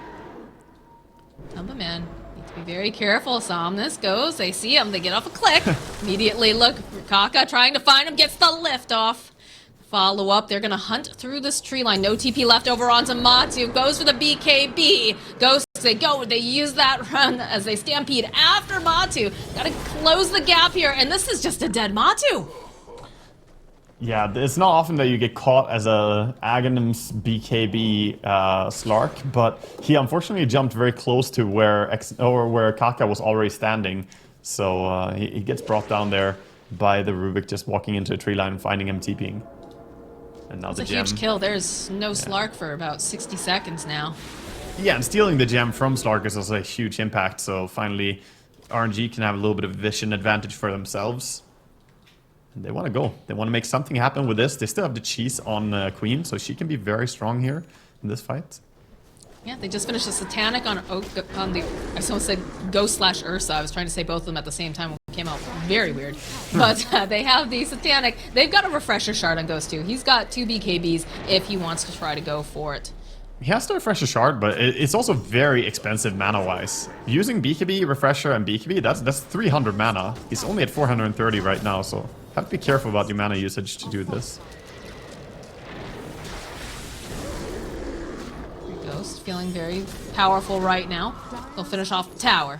Tumba man, need to be very careful. Somnus goes, they see him, they get off a click. Immediately look, Kaka trying to find him, gets the lift off. Follow up, they're gonna hunt through this tree line. No TP left over onto Matu. Goes for the BKB. Goes, they go, they use that run as they stampede after Matu. Gotta close the gap here, and this is just a dead Matu. Yeah, it's not often that you get caught as a Aghanim's BKB Slark, but he unfortunately jumped very close to where Kaka was already standing. So he gets brought down there by the Rubik just walking into a tree line and finding him TPing. And now It's the a gem. huge kill. There's no Slark for about 60 seconds now. Yeah, and stealing the gem from Slark is also a huge impact. So finally, RNG can have a little bit of vision advantage for themselves. And they want to go. They want to make something happen with this. They still have the cheese on Queen, so she can be very strong here in this fight. Yeah, they just finished a Satanic on the, I almost said Ghost/Ursa. I was trying to say both of them at the same time when it came out. Very weird. But they have the Satanic. They've got a Refresher Shard on Ghost too. He's got 2 BKBs if he wants to try to go for it. He has to refresh a shard, but it's also very expensive mana-wise. Using BKB, Refresher, and BKB, that's 300 mana. He's only at 430 right now, so have to be careful about your mana usage to do this. Ghost feeling very powerful right now. They'll finish off the tower.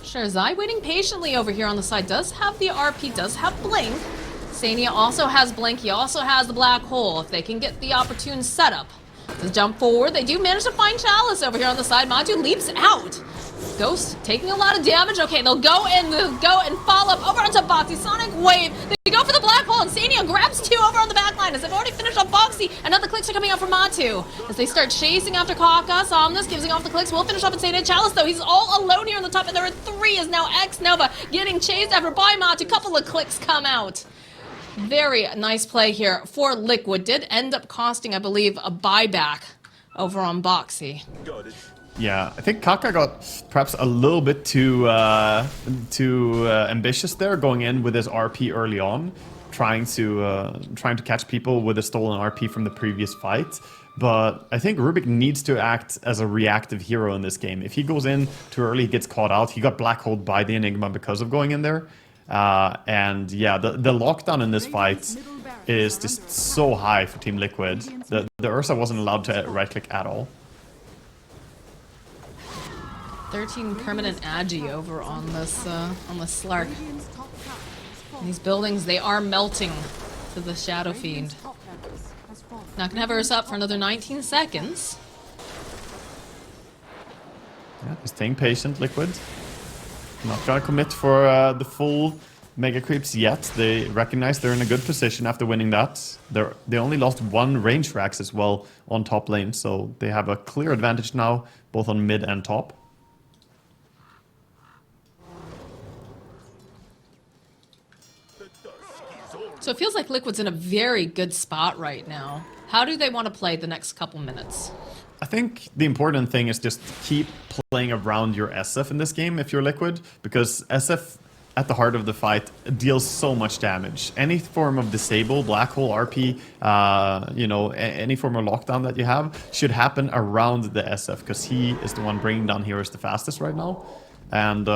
Sharzai waiting patiently over here on the side. Does have the RP, does have Blink. Sania also has Blink, he also has the Black Hole. If they can get the opportune setup to jump forward, they do manage to find Chalice over here on the side. Matu leaps out. Ghost taking a lot of damage. Okay, they'll go and follow up over onto Boxy. Sonic Wave. They go for the Black Hole, and Sania grabs 2 over on the back line as they've already finished off Boxy. Another clicks are coming out from Matu. As they start chasing after Kaka, Somnus giving off the clicks. Will finish off in Sania. Chalice, though, he's all alone here on the top, and there are 3 is now X-Nova getting chased after by Matu. Couple of clicks come out. Very nice play here for Liquid. Did end up costing, I believe, a buyback over on Boxy. Yeah, I think Kaka got perhaps a little bit too ambitious there, going in with his RP early on, trying to catch people with a stolen RP from the previous fight. But I think Rubik needs to act as a reactive hero in this game. If he goes in too early, he gets caught out. He got black holed by the Enigma because of going in there. And yeah, the lockdown in this fight is just so high for Team Liquid. The Ursa wasn't allowed to right-click at all. 13 permanent Agi over on this Slark. And these buildings, they are melting to the Shadow Fiend. Not gonna have Ursa up for another 19 seconds. Yeah, staying patient, Liquid. Not gonna commit for the full Mega Creeps yet. They recognize they're in a good position after winning that. They only lost 1 range racks as well on top lane, so they have a clear advantage now, both on mid and top. So it feels like Liquid's in a very good spot right now. How do they want to play the next couple minutes? I think the important thing is just keep playing around your SF in this game if you're Liquid, because SF at the heart of the fight deals so much damage. Any form of disable, black hole, RP, you know, any form of lockdown that you have should happen around the SF, because he is the one bringing down heroes the fastest right now. And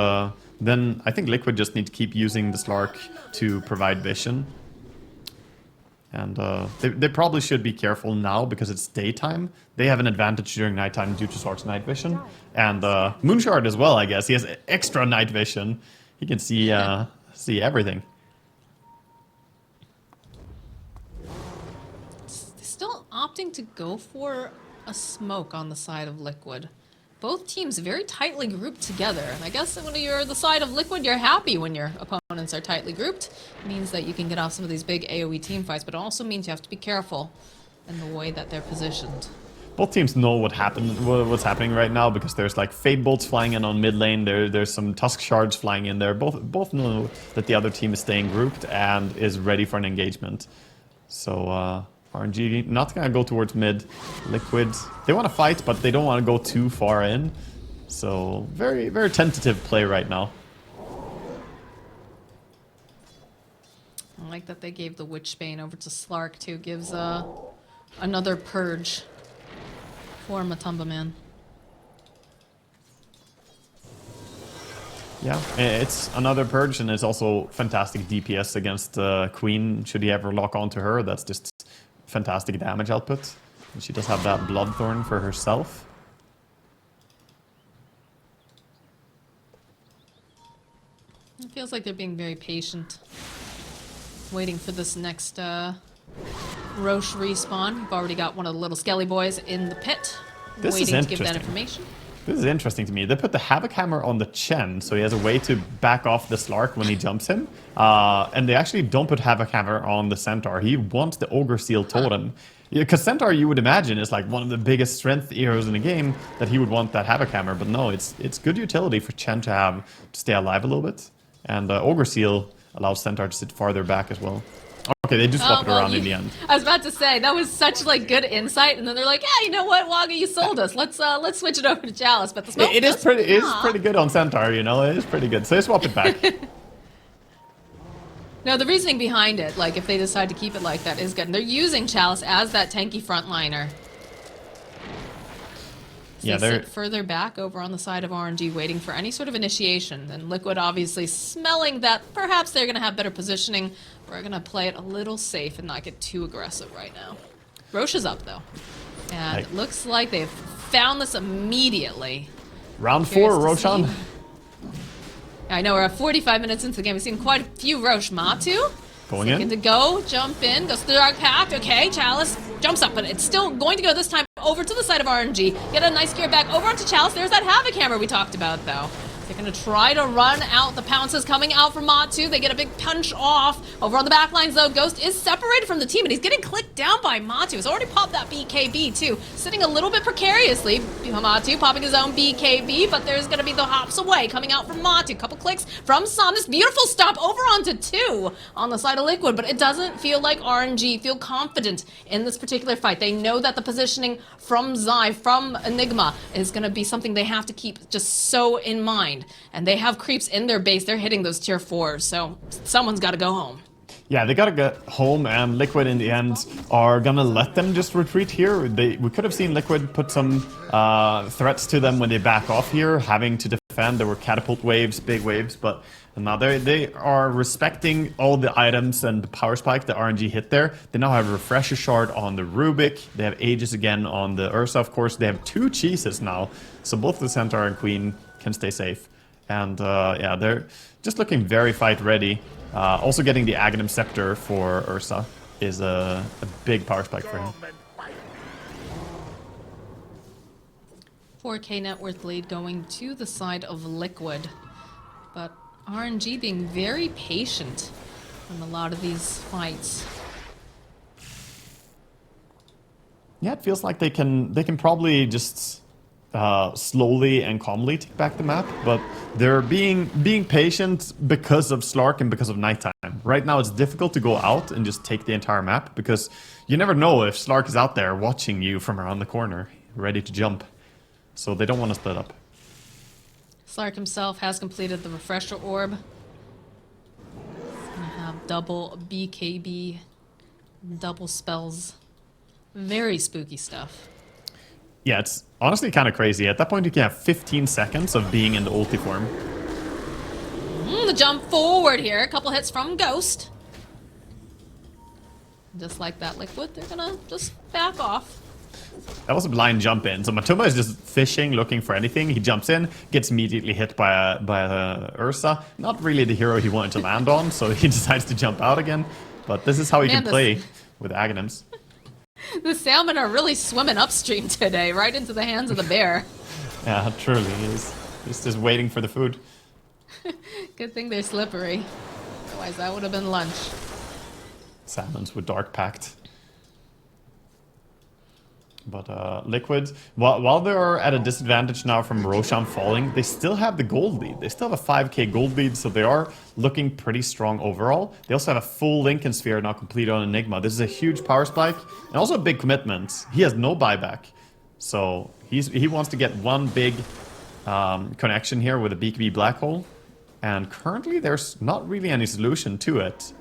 then I think Liquid just need to keep using the Slark to provide vision. And they probably should be careful now because it's daytime. They have an advantage during nighttime due to Slark's night vision. And Moonshard as well, I guess. He has extra night vision. He can see everything. This opting to go for a smoke on the side of Liquid. Both teams very tightly grouped together. And I guess when you're the side of Liquid, you're happy when your opponents are tightly grouped. It means that you can get off some of these big AoE team fights, but it also means you have to be careful in the way that they're positioned. Both teams know what's happening right now because there's like Fade Bolts flying in on mid lane. There's some Tusk Shards flying in there. Both know that the other team is staying grouped and is ready for an engagement. So RNG not gonna go towards mid. Liquid, they want to fight, but they don't want to go too far in. So very, very tentative play right now. I like that they gave the Witchbane over to Slark too. Gives another purge for Matumba Man. Yeah, it's another purge, and it's also fantastic DPS against Queen. Should he ever lock onto her, that's just fantastic damage output. And she does have that Bloodthorn for herself. It feels like they're being very patient, waiting for this next Roche respawn. We've already got one of the little Skelly boys in the pit, waiting to give that information. This is interesting to me. They put the Havoc Hammer on the Chen, so he has a way to back off the Slark when he jumps him. And they actually don't put Havoc Hammer on the Centaur. He wants the Ogre Seal Totem. Because Centaur, you would imagine, is like one of the biggest strength heroes in the game, that he would want that Havoc Hammer. But no, it's good utility for Chen to have to stay alive a little bit. And Ogre Seal allows Centaur to sit farther back as well. Okay, they do swap it around in the end. I was about to say, that was such like good insight, and then they're like, yeah, you know what, Wagga, you sold us. Let's switch it over to Chalice. But the smoke it is pretty good on Centaur, you know, it is pretty good. So they swap it back. No, the reasoning behind it, like if they decide to keep it like that, is good. And they're using Chalice as that tanky frontliner. So Yeah, they sit further back over on the side of RNG, waiting for any sort of initiation. And Liquid obviously smelling that perhaps they're going to have better positioning. We're going to play it a little safe and not get too aggressive right now. Roche is up, though. And it looks like they've found this immediately. Round 4, Roshan. I know we're at 45 minutes into the game. We've seen quite a few Roche. Matu going in. To go, jump in, goes to the Dark Pact. Okay, Chalice jumps up, but it's still going to go this time over to the side of RNG. Get a nice gear back over onto Chalice. There's that Havoc Hammer we talked about, though. They're going to try to run out. The pounces coming out from Matu. They get a big punch off. Over on the back lines, though, Ghost is separated from the team, and he's getting clicked down by Matu. He's already popped that BKB, too. Sitting a little bit precariously. Matu popping his own BKB, but there's going to be the hops away coming out from Matu. Couple clicks from Sun. This beautiful stop over onto 2 on the side of Liquid, but it doesn't feel like RNG feel confident in this particular fight. They know that the positioning from Zai, from Enigma, is going to be something they have to keep just so in mind. And they have creeps in their base. They're hitting those tier 4s, so someone's got to go home. Yeah, they gotta get home, and Liquid in the end are gonna let them just retreat here. We could have seen Liquid put some threats to them when they back off here, having to defend. There were catapult waves, big waves, but now they are respecting all the items and the power spike that RNG hit there. They now have a Refresher Shard on the Rubik. They have Aegis again on the Ursa, of course. They have 2 cheeses now, so both the Centaur and Queen can stay safe. And yeah, they're just looking very fight ready. Also getting the Aghanim Scepter for Ursa is a big power spike for him. 4K net worth lead going to the side of Liquid. But RNG being very patient in a lot of these fights. Yeah, it feels like they can probably just slowly and calmly take back the map, but they're being patient because of Slark and because of nighttime. Right now it's difficult to go out and just take the entire map because you never know if Slark is out there watching you from around the corner, ready to jump. So they don't want to split up. Slark himself has completed the Refresher Orb. He's gonna have double BKB, double spells. Very spooky stuff. Yeah, it's honestly kind of crazy. At that point, you can have 15 seconds of being in the ulti form. The jump forward here. A couple hits from Ghost. Just like that Liquid, they're gonna just back off. That was a blind jump in. So Matumba is just fishing, looking for anything. He jumps in, gets immediately hit by Ursa. Not really the hero he wanted to land on, so he decides to jump out again. But this is how he can play with Aghanims. The salmon are really swimming upstream today, right into the hands of the bear. Yeah, truly is. He's just waiting for the food. Good thing they're slippery. Otherwise, that would have been lunch. Salmons with Dark Pact. But Liquid, while they're at a disadvantage now from Roshan falling, they still have the gold lead. They still have a 5k gold lead, so they are looking pretty strong overall. They also have a full Lincoln Sphere now complete on Enigma. This is a huge power spike, and also a big commitment. He has no buyback, so he wants to get one big connection here with a BKB black hole, and currently there's not really any solution to it.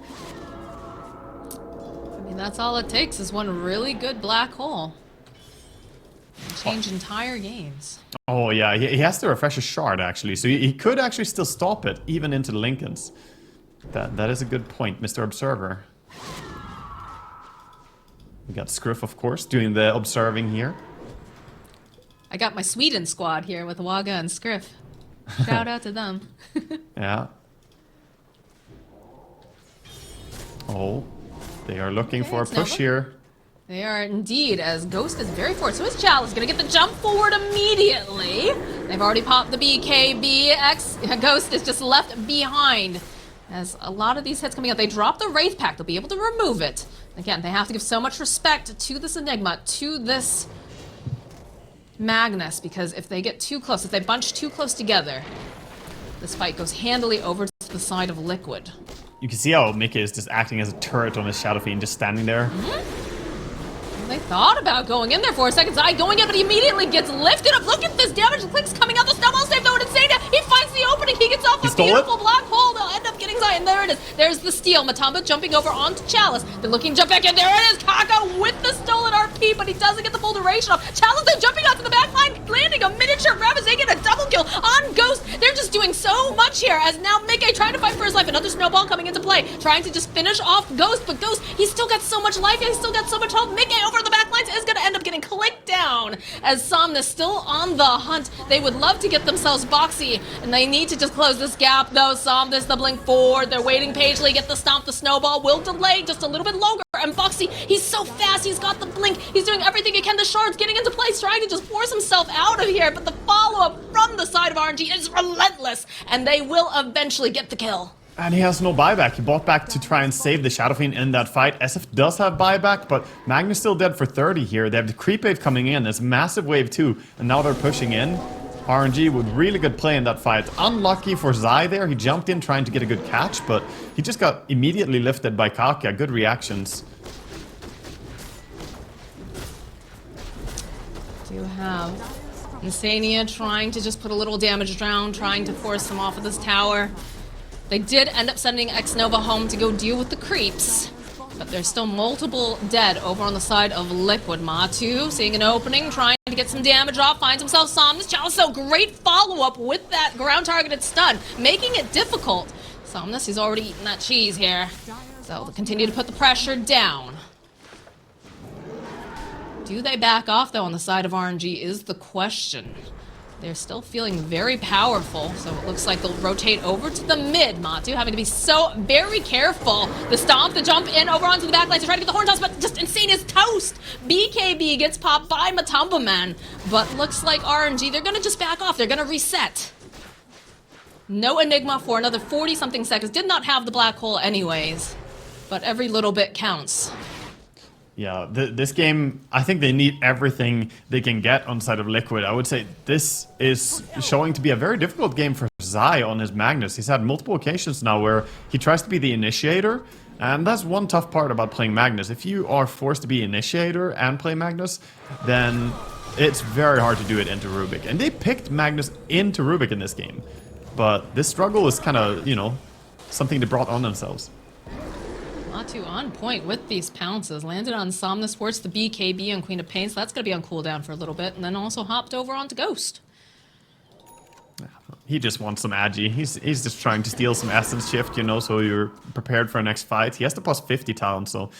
I mean, that's all it takes is one really good black hole. Change entire games. Oh yeah, he has to refresh his shard actually, so he could actually still stop it even into the Lincolns. That is a good point, Mr. Observer. We got Scriff, of course, doing the observing here. I got my Sweden squad here with Waga and Scriff. Shout out to them. Yeah. Oh, they are looking for a push here. They are indeed, as Ghost is very forward. So is Chalice gonna get the jump forward immediately. They've already popped the BKB. Ghost is just left behind. As a lot of these hits coming out, they drop the Wraith Pack. They'll be able to remove it. Again, they have to give so much respect to this Enigma, to this Magnus, because if they get too close, if they bunch too close together, this fight goes handily over to the side of Liquid. You can see how Mickey is just acting as a turret on his Shadow Fiend, just standing there. They thought about going in there for a second. Zai going in, but he immediately gets lifted up. Look at this damage. The clicks coming out. The snowball save though, and Insane. He finds the opening. He gets off a beautiful black hole. They'll end up getting Zai, and there it is. There's the steal. Matamba jumping over onto Chalice. They're looking to jump back in. There it is. Kaka with the stolen RP, but he doesn't get the full duration off. Chalice then jumping out to the back line, landing a miniature grab as they get a double kill on Ghost. They're just doing so much here as now Mickey trying to fight for his life. Another snowball coming into play, trying to just finish off Ghost, but Ghost, he's still got so much life. He's still got so much health. Mickey over the back lines is going to end up getting clicked down as Somnus still on the hunt. They would love to get themselves boxy, and they need to just close this gap though. Somnus, the blink forward, they're waiting patiently, get the stomp, the snowball will delay just a little bit longer, and Boxy, he's so fast, he's got the blink, he's doing everything he can, the shards getting into place, trying to just force himself out of here, but the follow-up from the side of RNG is relentless, and they will eventually get the kill. And he has no buyback. He bought back to try and save the Shadow Fiend in that fight. SF does have buyback, but Magnus still dead for 30 here. They have the creep wave coming in. It's massive wave 2, and now they're pushing in. RNG with really good play in that fight. Unlucky for Zai there. He jumped in trying to get a good catch, but he just got immediately lifted by Kaka. Good reactions. Do have Insania trying to just put a little damage down, trying to force him off of this tower. They did end up sending X-Nova home to go deal with the creeps, but there's still multiple dead over on the side of Liquid. Matu seeing an opening, trying to get some damage off, finds himself Somnus. Chalice, so great follow-up with that ground-targeted stun, making it difficult. Somnus, he's already eaten that cheese here, so they'll continue to put the pressure down. Do they back off, though, on the side of RNG is the question. They're still feeling very powerful, so it looks like they'll rotate over to the mid. Matu having to be so very careful. The stomp, the jump in over onto the back line to try to get the horn toss, but just Insane is toast. BKB gets popped by Matamba Man, but looks like RNG, they're gonna just back off. They're gonna reset. No Enigma for another 40-something seconds. Did not have the black hole anyways, but every little bit counts. Yeah, this game, I think they need everything they can get on the side of Liquid. I would say this is showing to be a very difficult game for Zai on his Magnus. He's had multiple occasions now where he tries to be the initiator, and that's one tough part about playing Magnus. If you are forced to be initiator and play Magnus, then it's very hard to do it into Rubik. And they picked Magnus into Rubik in this game. But this struggle is kind of, you know, something they brought on themselves. Matu on point with these pounces. Landed on Somnus Sports, the BKB and Queen of Pain, so that's going to be on cooldown for a little bit. And then also hopped over onto Ghost. He just wants some agi. He's just trying to steal some essence shift, you know, so you're prepared for a next fight. He has the plus 50 talent, so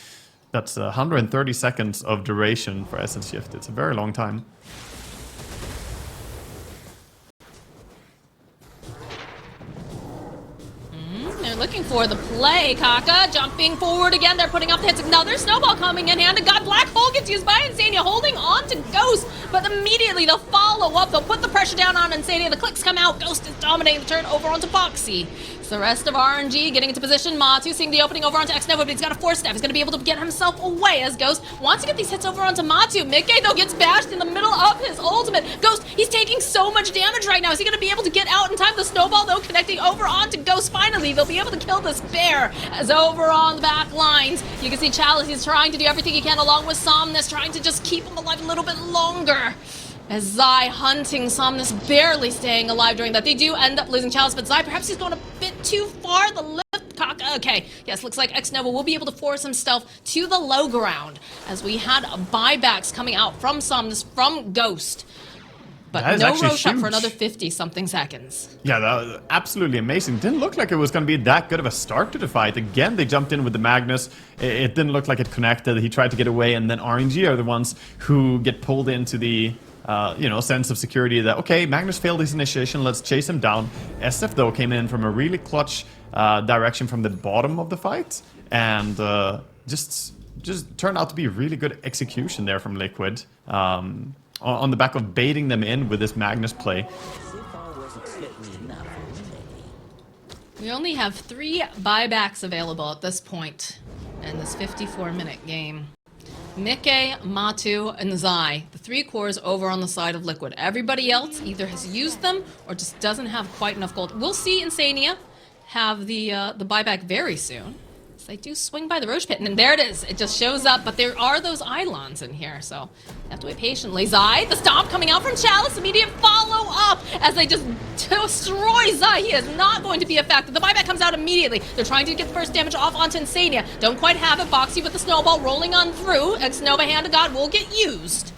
that's 130 seconds of duration for essence shift. It's a very long time. looking for the play. Kaka jumping forward again. They're putting up the hits. Another snowball coming in hand. God, Black Hole gets used by Insania, holding on to Ghost. But immediately they'll follow up. They'll put the pressure down on Insania. The clicks come out. Ghost is dominating the turn over onto Boxy. So the rest of RNG getting into position. Matu seeing the opening over onto Xnova, but he's got a force staff. He's going to be able to get himself away as Ghost wants to get these hits over onto Matu. Mickey, though, gets bashed in the middle of his ultimate. Ghost, he's taking so much damage right now. Is he going to be able to get out in time? The snowball, though, connecting over onto Ghost. Finally, they'll be able to kill this bear. As over on the back lines, you can see Chalice, he's trying to do everything he can along with Somnus, trying to just keep him alive a little bit longer. As Zai hunting Somnus, barely staying alive during that. They do end up losing Chalice, but Zai, perhaps he's going a bit too far. The lift cock. Okay, yes, looks like Xnova will be able to force himself to the low ground as we had buybacks coming out from Somnus, from Ghost. But no Roshan for another 50-something seconds. Yeah, that was absolutely amazing. Didn't look like it was going to be that good of a start to the fight. Again, they jumped in with the Magnus. It didn't look like it connected. He tried to get away, and then RNG are the ones who get pulled into the sense of security that, okay, Magnus failed his initiation, let's chase him down. SF, though, came in from a really clutch direction from the bottom of the fight, and just turned out to be really good execution there from Liquid. On the back of baiting them in with this Magnus play. We only have 3 buybacks available at this point in this 54-minute game. Mickey, Matu, and Zai, the 3 cores over on the side of Liquid. Everybody else either has used them or just doesn't have quite enough gold. We'll see Insania have the buyback very soon. So they do swing by the Roche Pit, and there it is. It just shows up, but there are those Eidolons in here, so you have to wait patiently. Zai, the stomp coming out from Chalice, immediate follow-up as they just destroy Zai. He is not going to be affected. The buyback comes out immediately. They're trying to get the first damage off onto Insania. Don't quite have it. Boxy with the snowball rolling on through. Xnova, Hand of God, will get used.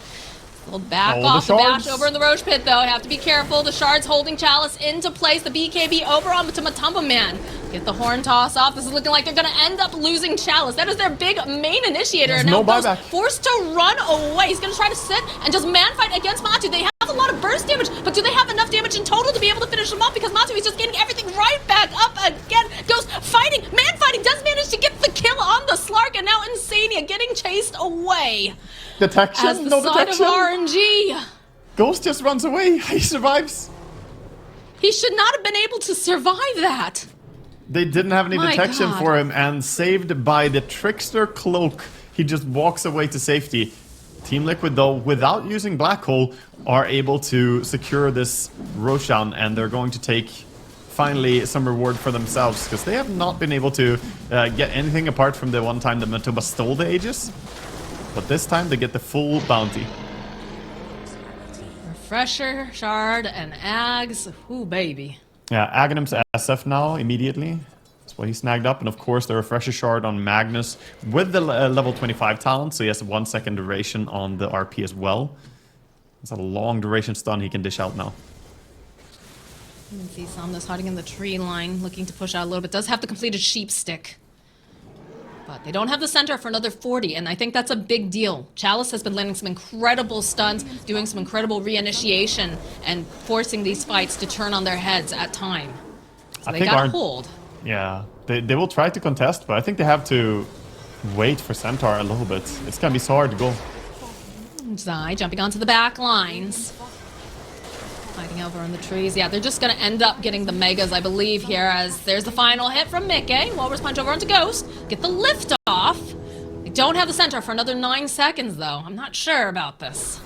We'll back off the bash over in the Roche Pit, though. Have to be careful. The shards holding Chalice into place. The BKB over on to Matumba Man. Get the horn toss off. This is looking like they're going to end up losing Chalice. That is their big main initiator. There's and now no buyback. Forced to run away. He's going to try to sit and just man fight against Matu. They have a lot of burst damage, but do they have enough damage in total to be able to finish him off? Because Matu is just getting everything right back up again. Goes fighting, man fighting, does manage to get the kill on the Slark, and now Insania getting chased away. Detection? As the no side detection. of RNG. Ghost just runs away. He survives. He should not have been able to survive that. They didn't have any My detection God. for him, and saved by the Trickster Cloak, he just walks away to safety. Team Liquid, though, without using Black Hole, are able to secure this Roshan, and they're going to take, finally, some reward for themselves, because they have not been able to get anything apart from the one time that Matumba stole the Aegis. But this time, they get the full bounty. Refresher, Shard, and Ags. Ooh, baby. Yeah, Aghanim's SF now, immediately. That's what he snagged up. And of course, the Refresher Shard on Magnus with the level 25 talent. So he has a 1 second duration on the RP as well. It's a long duration stun he can dish out now. You can see Somnus hiding in the tree line, looking to push out a little bit. Does have the completed sheep stick. But they don't have the center for another 40, and I think that's a big deal. Chalice has been landing some incredible stuns, doing some incredible reinitiation, and forcing these fights to turn on their heads at time. So they got hold. Yeah, they will try to contest, but I think they have to wait for Centaur a little bit. It's gonna be so hard to go. Zai jumping onto the back lines. Hiding over in the trees. Yeah, they're just going to end up getting the Megas, I believe, here, as there's the final hit from Mickey. Walrus punch over onto Ghost. Get the lift off. They don't have the center for another 9 seconds, though. I'm not sure about this.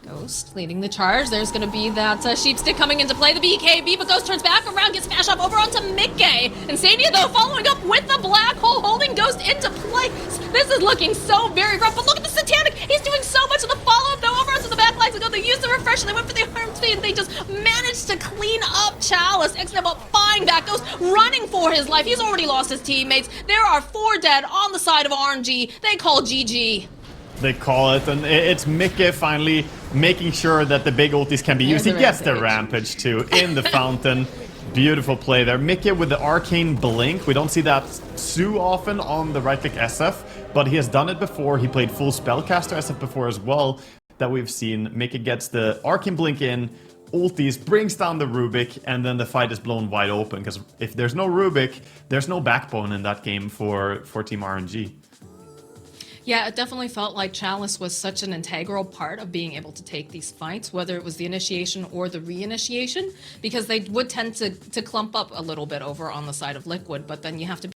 Ghost leading the charge. There's going to be that sheep stick coming into play. The BKB, but Ghost turns back around, gets smashed up over onto Mickey. Insania, though, following up with the Black Hole, holding Ghost into place. This is looking so very rough, but look at the Satanic. He's doing so much of the follow-up, though, over onto the back lines. They used the refresh, and they went for the arm speed, and they just managed to clean up Chalice. Xnova buying back, Ghost running for his life. He's already lost his teammates. There are 4 dead on the side of RNG. They call GG. They call it, and it's Mickey finally making sure that the big ultis can be used. He gets the Rampage too in the fountain. Beautiful play there. Mickey with the Arcane Blink. We don't see that too often on the right-click SF, but he has done it before. He played full Spellcaster SF before as well, that we've seen. Mickey gets the Arcane Blink in ultis, brings down the Rubik, and then the fight is blown wide open. Because if there's no Rubik, there's no backbone in that game for Team RNG. Yeah, it definitely felt like Chalice was such an integral part of being able to take these fights, whether it was the initiation or the reinitiation, because they would tend to clump up a little bit over on the side of Liquid, but then you have to